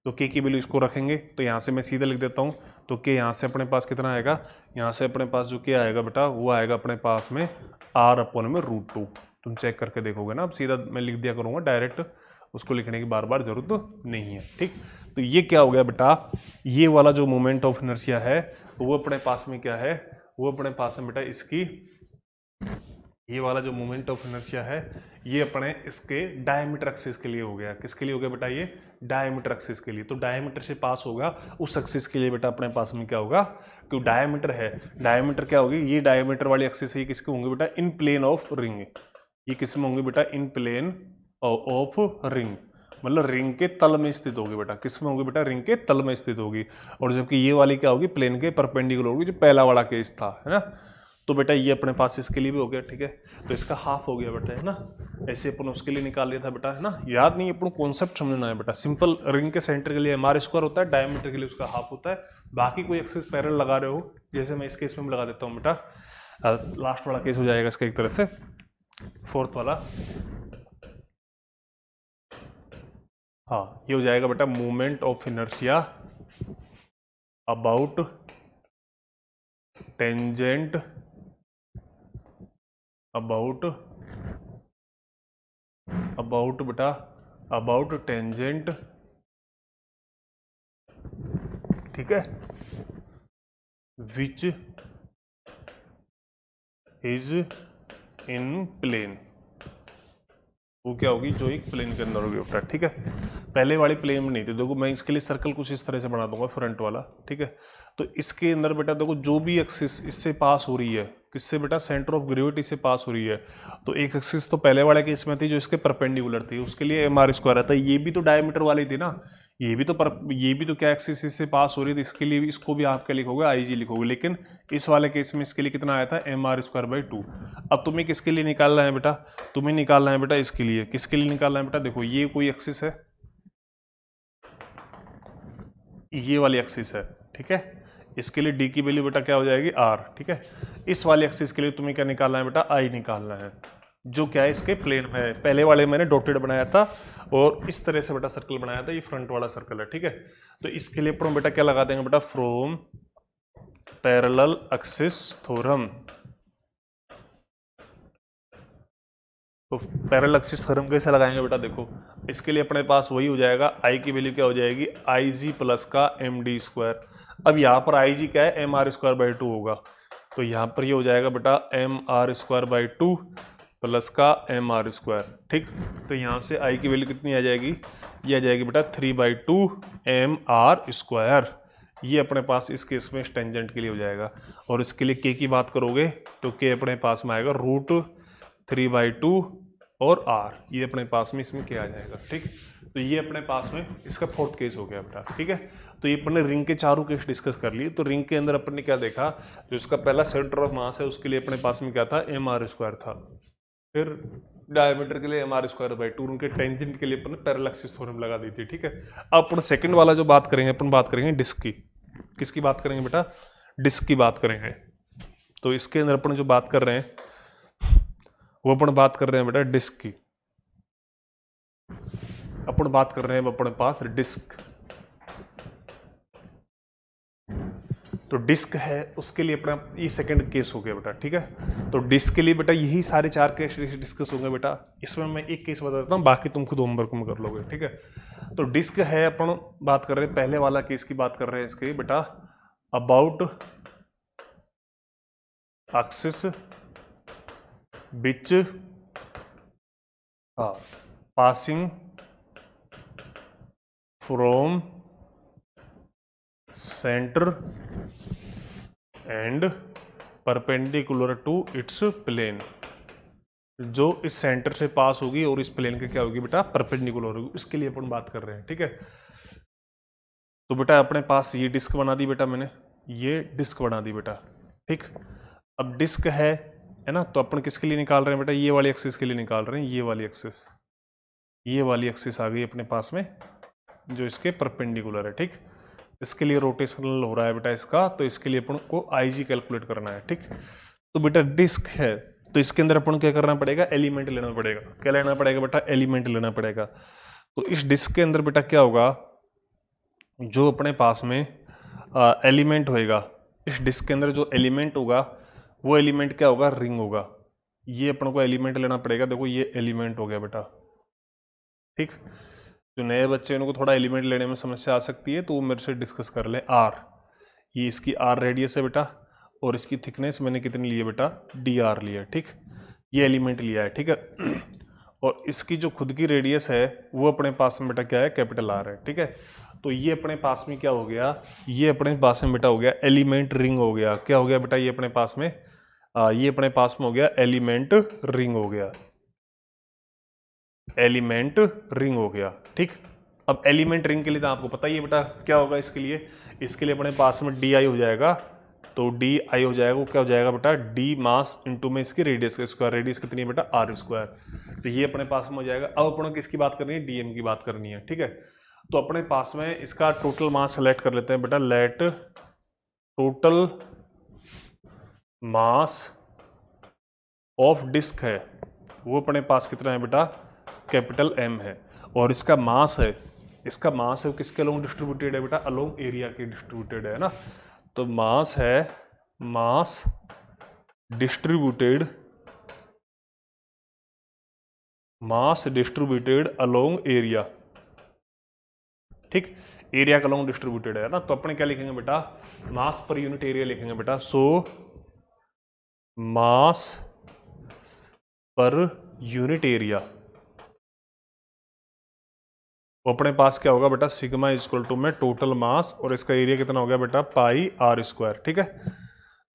तो के की वैल्यू इसको रखेंगे, तो यहाँ से मैं सीधा लिख देता हूँ, तो के यहाँ से अपने पास कितना आएगा? यहाँ से अपने पास जो के आएगा बेटा वो आएगा अपने पास में R अपॉन में √2। तुम चेक करके देखोगे ना, अब सीधा मैं लिख दिया करूँगा डायरेक्ट, उसको लिखने की बार बार जरूरत नहीं है, ठीक। तो ये क्या हो गया बेटा? ये वाला जो मोमेंट ऑफ इनर्शिया है वो अपने पास में क्या है? वो अपने पास में बेटा इसकी, ये वाला जो मोमेंट ऑफ इनर्शिया है ये अपने इसके डायमीटर एक्सिस के लिए हो गया। किसके लिए हो गया बेटा? ये डायमीटर एक्सिस के लिए। तो डायमीटर से पास होगा उस एक्सिस के लिए बेटा अपने पास में क्या होगा? क्योंकि डायमीटर है, डायमीटर क्या होगी? ये डायमीटर वाली एक्सिस है, किसके होंगे बेटा? In plane of ring. ये किस में होंगे बेटा? इन प्लेन ऑफ रिंग, मतलब रिंग के तल में स्थित होगी बेटा। किस में होगी बेटा? रिंग के तल में स्थित होगी। और जबकि ये वाली क्या होगी? प्लेन के परपेंडिकुलर होगी, जो पहला वाला केस था, है ना। तो बेटा ये अपने पास इसके लिए भी हो गया, ठीक है। तो इसका हाफ हो गया बेटा, है ना। ऐसे अपन उसके लिए निकाल लिया था बेटा, है ना। याद नहीं, अपन कॉन्सेप्ट समझना है बेटा। सिंपल रिंग के सेंटर के लिए एम आर स्क्वायर होता है, डायमीटर के लिए उसका हाफ होता है। बाकी कोई एक्सिस पैरेलल लगा रहे हो, जैसे मैं इस केस में लगा देता हूँ बेटा, लास्ट वाला केस हो जाएगा इसका एक तरह से, फोर्थ वाला। हाँ, ये हो जाएगा बेटा moment of inertia about tangent about बेटा अबाउट टेंजेंट, ठीक है, विच इज इन प्लेन। वो क्या होगी? जो एक प्लेन के अंदर होगी बेटा, ठीक है। पहले वाली प्लेन में नहीं थी। देखो मैं इसके लिए सर्कल कुछ इस तरह से बना दूंगा, फ्रंट वाला, ठीक है। तो इसके अंदर बेटा देखो जो भी एक्सिस इससे पास हो रही है, किससे बेटा? सेंटर ऑफ ग्रेविटी से पास हो रही है। तो एक एक्सिस तो पहले वाले केस में थी जो इसके परपेंडिकुलर थी, उसके लिए एम आर स्क्वायर आता है। ये भी तो डायमीटर वाली थी ना, ये भी तो क्या एक्सिस इससे पास हो रही थी, इसके लिए भी इसको भी आप क्या लिखोगे? आई जी लिखोगे। लेकिन इस वाले केस में इसके लिए कितना आया था? M R square by 2। अब तुम्हें किसके लिए निकालना है बेटा? तुम्हें निकालना है बेटा इसके लिए। किसके लिए निकालना है बेटा? देखो ये कोई एक्सिस है, ये वाली एक्सिस है, ठीक है। इसके लिए डी की वैल्यू बेटा क्या हो जाएगी? आर, ठीक है। इस वाले एक्सिस के लिए तुम्हें क्या निकालना है बेटा? आई निकालना है, जो क्या है? इसके प्लेन में है। पहले वाले मैंने डॉटेड बनाया था और इस तरह से बेटा सर्कल बनाया था, ये फ्रंट वाला सर्कल है, ठीक है। तो इसके लिए अपन बेटा क्या लगा देंगे बेटा? From parallel axis theorem. तो पैरेलल एक्सिस थ्योरम कैसे लगाएंगे बेटा? देखो इसके लिए अपने पास वही हो जाएगा, आई की वैल्यू क्या हो जाएगी? आई जी प्लस का एम डी स्क्वायर। अब यहाँ पर आई जी क्या है? एम आर स्क्वायर बाई 2 होगा। तो यहाँ पर ये हो जाएगा बेटा M R square by 2 plus का एम आर स्क्वायर, ठीक। तो यहाँ से आई की वैल्यू कितनी आ जाएगी? ये आ जाएगी बेटा 3/2 एम आर स्क्वायर। ये अपने पास इस केस में टेंजेंट के लिए हो जाएगा। और इसके लिए के की बात करोगे तो के अपने पास में आएगा √3/2 और आर, ये अपने पास में इसमें क्या आ जाएगा, ठीक। तो ये अपने पास में इसका फोर्थ केस हो गया बेटा, ठीक है। तो ये अपन ने रिंग के चारों केस डिस्कस कर लिए। तो रिंग के अंदर अपन ने क्या देखा? जो इसका पहला सेंटर ऑफ मास है उसके लिए अपने पास में क्या था? एम आर स्क्वायर था। फिर डायमीटर के लिए एम आर स्क्वायर बाई 2, उनके टेंजेंट के लिए अपन पैरेलल एक्सिस थ्योरम लगा दी थी, ठीक है। अब अपन सेकंड वाला जो बात करेंगे, अपन बात करेंगे डिस्क की। किसकी बात करेंगे बेटा? डिस्क की बात करेंगे। तो इसके अंदर अपन जो बात कर रहे हैं वो अपन बात कर रहे हैं बेटा डिस्क की। अपन बात कर रहे हैं अपने पास डिस्क। तो डिस्क है उसके लिए अपना ये सेकंड केस हो गया बेटा, ठीक है। तो डिस्क के लिए बेटा यही सारे 4 केस डिस्कस होंगे बेटा। इसमें मैं एक केस बता देता हूँ, बाकी तुम खुद होमवर्क में कर लोगे, ठीक है। तो डिस्क है, अपन बात कर रहे हैं पहले वाला केस की बात कर रहे हैं इसके बेटा, about axis which passing from centre and perpendicular to its plane. जो इस सेंटर से पास होगी और इस प्लेन के क्या होगी बेटा? परपेंडिकुलर होगी। इसके लिए अपन बात कर रहे हैं, ठीक है। तो बेटा अपने पास ये डिस्क बना दी बेटा मैंने, ये डिस्क बना दी बेटा, ठीक। अब डिस्क है ना, तो अपन किसके लिए निकाल रहे हैं बेटा? ये वाली एक्सिस के लिए निकाल रहे हैं। ये वाली एक्सिस, ये वाली एक्सिस आ गई अपने पास में जो इसके परपेंडिकुलर है, ठीक। इसके लिए रोटेशनल हो रहा है बेटा इसका, तो इसके लिए अपन को IG कैलकुलेट करना है, ठीक। तो बेटा डिस्क है, तो इसके अंदर अपन क्या करना पड़ेगा? एलिमेंट लेना पड़ेगा। क्या लेना पड़ेगा बेटा? एलिमेंट लेना पड़ेगा। तो इस डिस्क के अंदर बेटा क्या होगा? जो अपने पास में एलिमेंट होएगा, इस डिस्क के अंदर जो एलिमेंट होगा वो एलिमेंट क्या होगा? रिंग होगा। ये अपन को एलिमेंट लेना पड़ेगा। देखो ये एलिमेंट हो गया बेटा, ठीक। जो नए बच्चे उनको थोड़ा एलिमेंट लेने में समस्या आ सकती है तो वो मेरे से डिस्कस कर ले। R, ये इसकी R रेडियस है बेटा, और इसकी थिकनेस मैंने कितनी ली है बेटा? DR लिया है, ठीक। ये एलिमेंट लिया है, ठीक है। और इसकी जो खुद की रेडियस है वो अपने पास में बेटा क्या है? कैपिटल R है, ठीक है। तो ये अपने पास में क्या हो गया? ये अपने पास में बेटा हो गया एलिमेंट रिंग हो गया। क्या हो गया बेटा? ये अपने पास में ये अपने पास में हो गया एलिमेंट रिंग हो गया, एलिमेंट रिंग हो गया, ठीक। अब एलिमेंट रिंग के लिए तो आपको पता ही है बेटा क्या होगा इसके लिए। इसके लिए अपने पास में DI हो जाएगा। तो DI हो जाएगा, वो क्या हो जाएगा बेटा? D मास इंटू में इसकी रेडियस का स्क्वायर। रेडियस कितनी है बेटा? R square. तो ये अपने पास में हो जाएगा। अब अपन को किसकी बात करनी है? DM की बात करनी है, ठीक है। तो अपने पास में इसका टोटल मास सेलेक्ट कर लेते हैं बेटा। Let total mass of disc है वो अपने पास कितना है बेटा? कैपिटल M है। और इसका मास है, इसका मास है वो किसके अलोंग डिस्ट्रीब्यूटेड है बेटा? अलोंग एरिया के डिस्ट्रीब्यूटेड है ना। तो मास है, मास डिस्ट्रीब्यूटेड, मास डिस्ट्रीब्यूटेड अलोंग एरिया, ठीक। एरिया का अलोंग डिस्ट्रीब्यूटेड है ना। तो अपने क्या लिखेंगे बेटा? मास पर यूनिट एरिया लिखेंगे बेटा। सो मास पर यूनिट एरिया वो अपने पास क्या होगा बेटा? सिग्मा इक्वल टू में टोटल मास, और इसका एरिया कितना हो गया बेटा? पाई R स्क्वायर, ठीक है।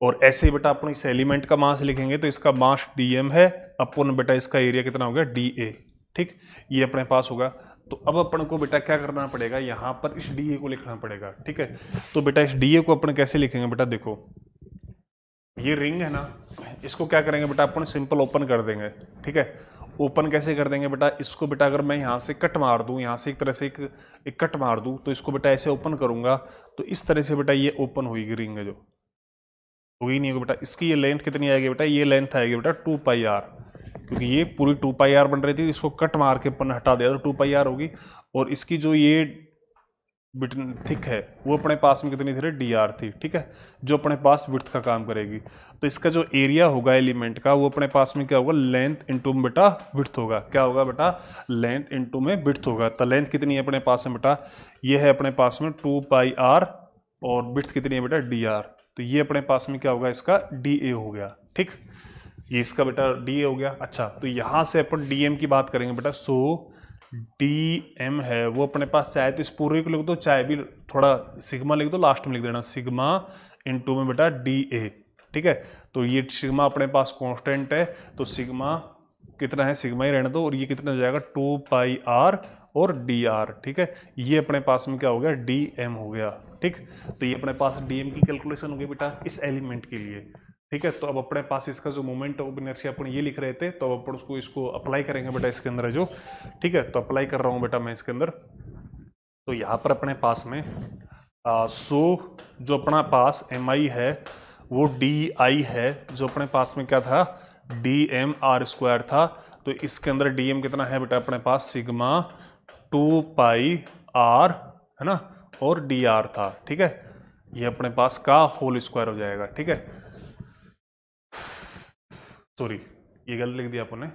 और ऐसे ही बेटा अपन इस एलिमेंट का मास लिखेंगे तो इसका मास DM है, अपन बेटा इसका एरिया कितना हो गया? DA, ठीक। ये अपने पास होगा। तो अब अपन को बेटा क्या करना पड़ेगा? यहाँ पर इस DA को लिखना पड़ेगा, ठीक है। तो बेटा इस DA को अपन कैसे लिखेंगे बेटा? देखो ये रिंग है ना, इसको क्या करेंगे बेटा? अपन सिंपल ओपन कर देंगे, ठीक है। ओपन कैसे कर देंगे बेटा? इसको बेटा अगर मैं यहाँ से कट मार दूँ, यहाँ से एक तरह से एक कट मार दूँ, तो इसको बेटा ऐसे ओपन करूँगा तो इस तरह से बेटा ये ओपन होगी रिंग है, जो होगी नहीं होगी बेटा। इसकी ये लेंथ कितनी आएगी बेटा? ये लेंथ आएगी बेटा 2πr, क्योंकि ये पूरी 2πr बन रही थी। इसको कट मार के अपन हटा दिया तो 2πr होगी। और इसकी जो ये थिक है वो अपने पास में कितनी थी? DR थी, ठीक है, जो अपने पास विड्थ का काम करेगी। तो इसका जो एरिया होगा एलिमेंट का वो अपने पास में क्या होगा? लेंथ इंटू में बेटा विड्थ होगा। क्या होगा बेटा? लेंथ इंटू में विड्थ होगा। तो लेंथ कितनी है अपने पास में बेटा? ये है अपने पास में 2πr, और विड्थ कितनी है बेटा? DR। तो ये अपने पास में क्या होगा? इसका DA हो गया, ठीक। ये इसका बेटा DA हो गया। अच्छा, तो यहाँ से अपन DM की बात करेंगे बेटा। सो DM है वो अपने पास, चाहे तो इस पूरे को लिख दो, चाहे भी थोड़ा सिग्मा लिख दो, लास्ट में लिख देना सिग्मा इंटू में बेटा DA, ठीक है। तो ये सिग्मा अपने पास कांस्टेंट है, तो सिग्मा कितना है? सिग्मा ही रहने दो। और ये कितना हो जाएगा? 2πr और DR, ठीक है। ये अपने पास में क्या हो गया? DM हो गया, ठीक। तो ये अपने पास DM की कैलकुलेशन हो गई बेटा इस एलिमेंट के लिए। ठीक है। तो अब अपने पास इसका जो मोमेंट ऑफ इनर्शिया अपन ये लिख रहे थे, तो अब अपन इसको अप्लाई करेंगे बेटा इसके अंदर है जो, ठीक है। तो अप्लाई कर रहा हूँ बेटा मैं इसके अंदर। तो यहाँ पर अपने पास में जो अपना पास एम आई है वो डी आई है, जो अपने पास में क्या था डी एम आर स्क्वायर था। तो इसके अंदर डी एम कितना है बेटा अपने पास सिग्मा 2 पाई आर है ना, और डी आर था, ठीक है। ये अपने पास का होल स्क्वायर हो जाएगा, ठीक है। सॉरी ये गलत लिख दिया अपन ने,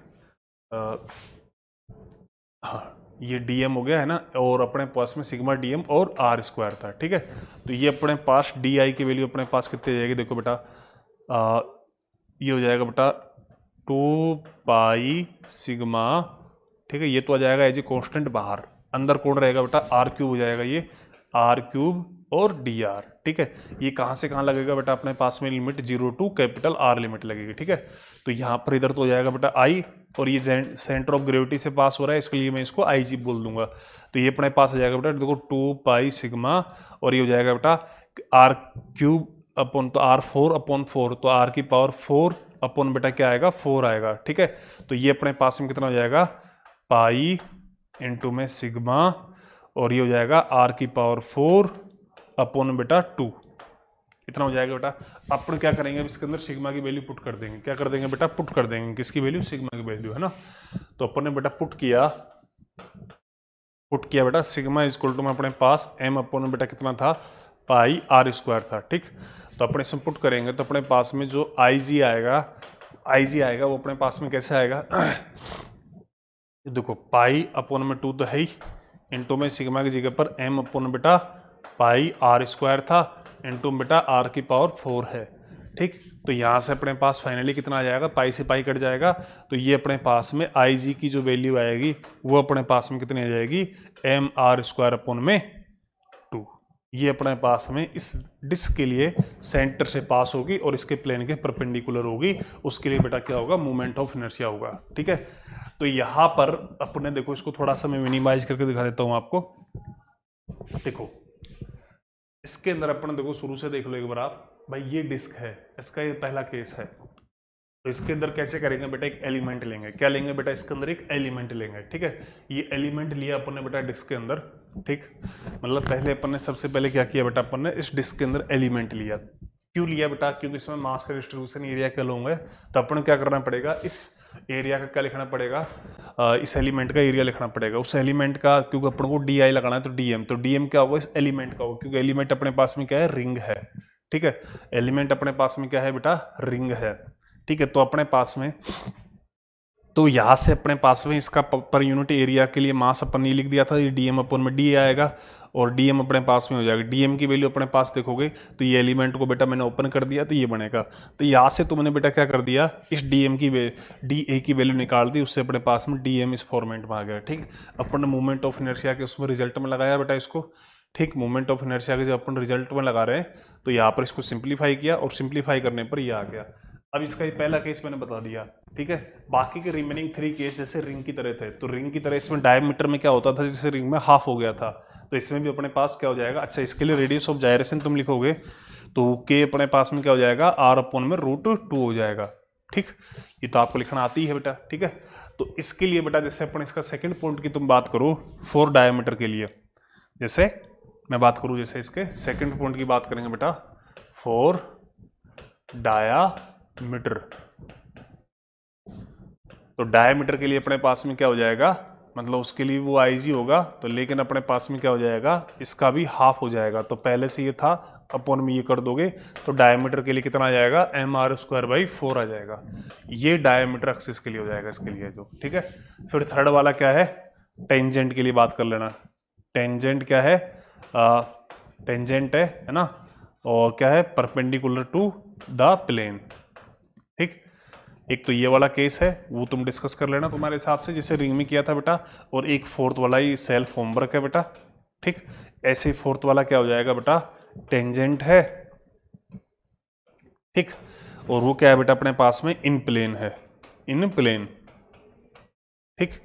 हाँ ये डीएम हो गया है ना, और अपने पास में सिग्मा डीएम और आर स्क्वायर था, ठीक है। तो ये अपने पास डी आई की वैल्यू अपने पास कितनी जाएगी, देखो बेटा ये हो जाएगा बेटा 2 पाई सिग्मा, ठीक है। ये तो आ जाएगा एज ए कॉन्स्टेंट बाहर, अंदर कौन रहेगा बेटा आर क्यूब हो जाएगा, ये आर क्यूब और डी आर, ठीक है। ये कहाँ से कहाँ लगेगा बेटा अपने पास में limit 0 to capital R limit लगेगी, ठीक है। तो यहाँ पर इधर तो हो जाएगा बेटा आई, और ये सेंटर ऑफ ग्रेविटी से पास हो रहा है, इसके लिए मैं इसको आई जी बोल दूंगा। तो ये अपने पास आ जाएगा बेटा देखो 2 पाई सिग्मा, और ये हो जाएगा बेटा आर क्यूब अपॉन, तो आर 4 अपॉन 4, तो आर की पावर 4 अपॉन बेटा क्या आएगा 4 आएगा, ठीक है। तो ये अपने पास में कितना हो जाएगा पाई इंटू में सिग्मा, और ये हो जाएगा आर की पावर 4 अपॉन बेटा 2, इतना हो जाएगा बेटा। अपन क्या करेंगे अब इसके अंदर सिग्मा की वैल्यू पुट कर देंगे, क्या कर देंगे बेटा पुट कर देंगे, किसकी वैल्यू सिग्मा की वैल्यू है ना। तो अपन ने बेटा पुट किया बेटा सिग्मा इज इक्वल टू में अपने पास एम अपॉन बेटा कितना था पाई आर स्क्वायर था, ठीक। तो अपने इसमें पुट करेंगे तो अपने पास में जो आई जी आएगा वो अपने पास में कैसे आएगा देखो पाई अपॉन में 2 तो है ही, इंटू में सिग्मा की जगह पर एम अपॉन बेटा पाई आर स्क्वायर था, इंटू बेटा आर की पावर 4 है, ठीक। तो यहाँ से अपने पास फाइनली कितना आ जाएगा, पाई से पाई कट जाएगा, तो ये अपने पास में आई जी की जो वैल्यू आएगी वो अपने पास में कितनी आ जाएगी एम आर स्क्वायर अपॉन में 2। ये अपने पास में इस डिस्क के लिए सेंटर से पास होगी और इसके प्लेन के परपेंडिकुलर होगी, उसके लिए बेटा क्या होगा मोमेंट ऑफ इनर्शिया होगा, ठीक है। तो यहाँ पर अपने देखो इसको थोड़ा सा मैं मिनिमाइज करके दिखा देता हूँ आपको। देखो इसके अंदर अपन देखो शुरू से देख लो एक बार आप, भाई ये डिस्क है, इसका ये पहला केस है। तो इसके अंदर कैसे करेंगे बेटा, एक एलिमेंट लेंगे, क्या लेंगे बेटा इसके अंदर एक एलिमेंट लेंगे, ठीक है। ये एलिमेंट लिया अपन ने बेटा डिस्क के अंदर, ठीक। मतलब पहले अपन ने सबसे पहले क्या किया बेटा, अपन ने इस डिस्क के अंदर एलिमेंट लिया। क्यों लिया बेटा, क्योंकि इसमें मास का डिस्ट्रीब्यूशन एरिया क्या होंगे, तो अपन को क्या करना पड़ेगा, इस एरिया का क्या लिखना पड़ेगा, इस एलिमेंट का एरिया लिखना पड़ेगा, उस एलिमेंट का, क्योंकि अपन को डी आई लगाना है तो डीएम, तो डीएम क्या होगा इस एलिमेंट का होगा, क्योंकि एलिमेंट अपने पास में क्या है रिंग है, ठीक है। एलिमेंट अपने पास में क्या है बेटा रिंग है, ठीक है। तो अपने पास में तो यहाँ से अपने पास में इसका पर यूनिट एरिया के लिए मास अपन ने लिख दिया था, ये डीएम अपन में डी आएगा, और डीएम अपने पास में हो जाएगा। डीएम की वैल्यू अपने पास देखोगे तो ये एलिमेंट को बेटा मैंने ओपन कर दिया तो ये बनेगा। तो यहाँ से तुमने बेटा क्या कर दिया, इस डीएम की डी ए की वैल्यू निकाल दी, उससे अपने पास में डीएम इस फॉर्मेट में आ गया, ठीक। अपन ने मूवमेंट ऑफ इनर्शिया के उसमें रिजल्ट में लगाया बेटा इसको, ठीक। मूवमेंट ऑफ इनर्शिया के जब अपन रिजल्ट में लगा रहे हैं तो यहाँ पर इसको सिंप्लीफाई किया, और सिंप्लीफाई करने पर ये आ गया। अब इसका ये पहला केस मैंने बता दिया, ठीक है। बाकी के रिमेनिंग 3 केस जैसे रिंग की तरह थे, तो रिंग की तरह इसमें डायमीटर में क्या होता था, जैसे रिंग में हाफ हो गया था, तो इसमें भी अपने पास क्या हो जाएगा, अच्छा इसके लिए रेडियस ऑफ जायरेशन तुम लिखोगे तो के अपने पास में क्या हो जाएगा आर अपॉन में √2 हो जाएगा, ठीक। ये तो आपको लिखना आती है बेटा, ठीक है। तो इसके लिए बेटा जैसे अपन इसका सेकंड पॉइंट की तुम बात करो 4 डायमीटर के लिए, जैसे मैं बात करूं, जैसे इसके सेकंड पॉइंट की बात करेंगे बेटा 4 डायामीटर, तो डायमीटर के लिए अपने पास में क्या हो जाएगा, मतलब उसके लिए वो आईजी होगा, तो लेकिन अपने पास में क्या हो जाएगा इसका भी हाफ हो जाएगा। तो पहले से ये था अपॉन में ये कर दोगे तो डायमीटर के लिए कितना आ जाएगा mr²/4 आ जाएगा। ये डायमीटर एक्सिस के लिए हो जाएगा इसके लिए जो, ठीक है। फिर थर्ड वाला क्या है, टेंजेंट के लिए बात कर लेना। टेंजेंट क्या है, टेंजेंट है ना, और क्या है परपेंडिकुलर टू द प्लेन, ठीक। एक तो ये वाला केस है वो तुम डिस्कस कर लेना तुम्हारे हिसाब से, जैसे रिंग में किया था बेटा, और एक फोर्थ वाला ही सेल्फ होमवर्क है बेटा, ठीक। ऐसे ही फोर्थ वाला क्या हो जाएगा बेटा टेंजेंट है, ठीक। और वो क्या है बेटा अपने पास में इन प्लेन है, इन प्लेन, ठीक।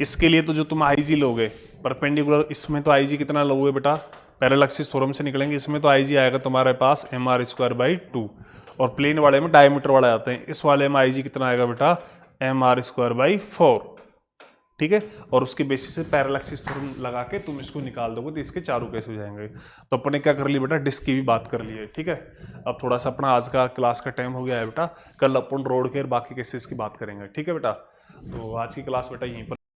इसके लिए तो जो तुम आईजी लोगे परपेंडिकुलर, इसमें तो आईजी कितना लोगे बेटा, पैरेलल एक्सिस थ्योरम से निकलेंगे, इसमें तो आईजी आएगा तुम्हारे पास mr²/2, और प्लेन वाले में डायमीटर वाले आते हैं। इस वाले में IG कितना आएगा बेटा, mr²/4, ठीक है। और उसके बेसिस से पैरेलैक्सिस थ्योरम लगा के तुम इसको निकाल दोगे तो इसके चारों केस हो जाएंगे। तो अपने क्या कर लिए बेटा, डिस्क की भी बात कर लिए, ठीक है। अब थोड़ा सा अपना आज का क्लास का टाइम हो गया है बेटा, कल अपन रोड के और बाकी केसेस की बात करेंगे, ठीक है बेटा। तो आज की क्लास बेटा यहीं पर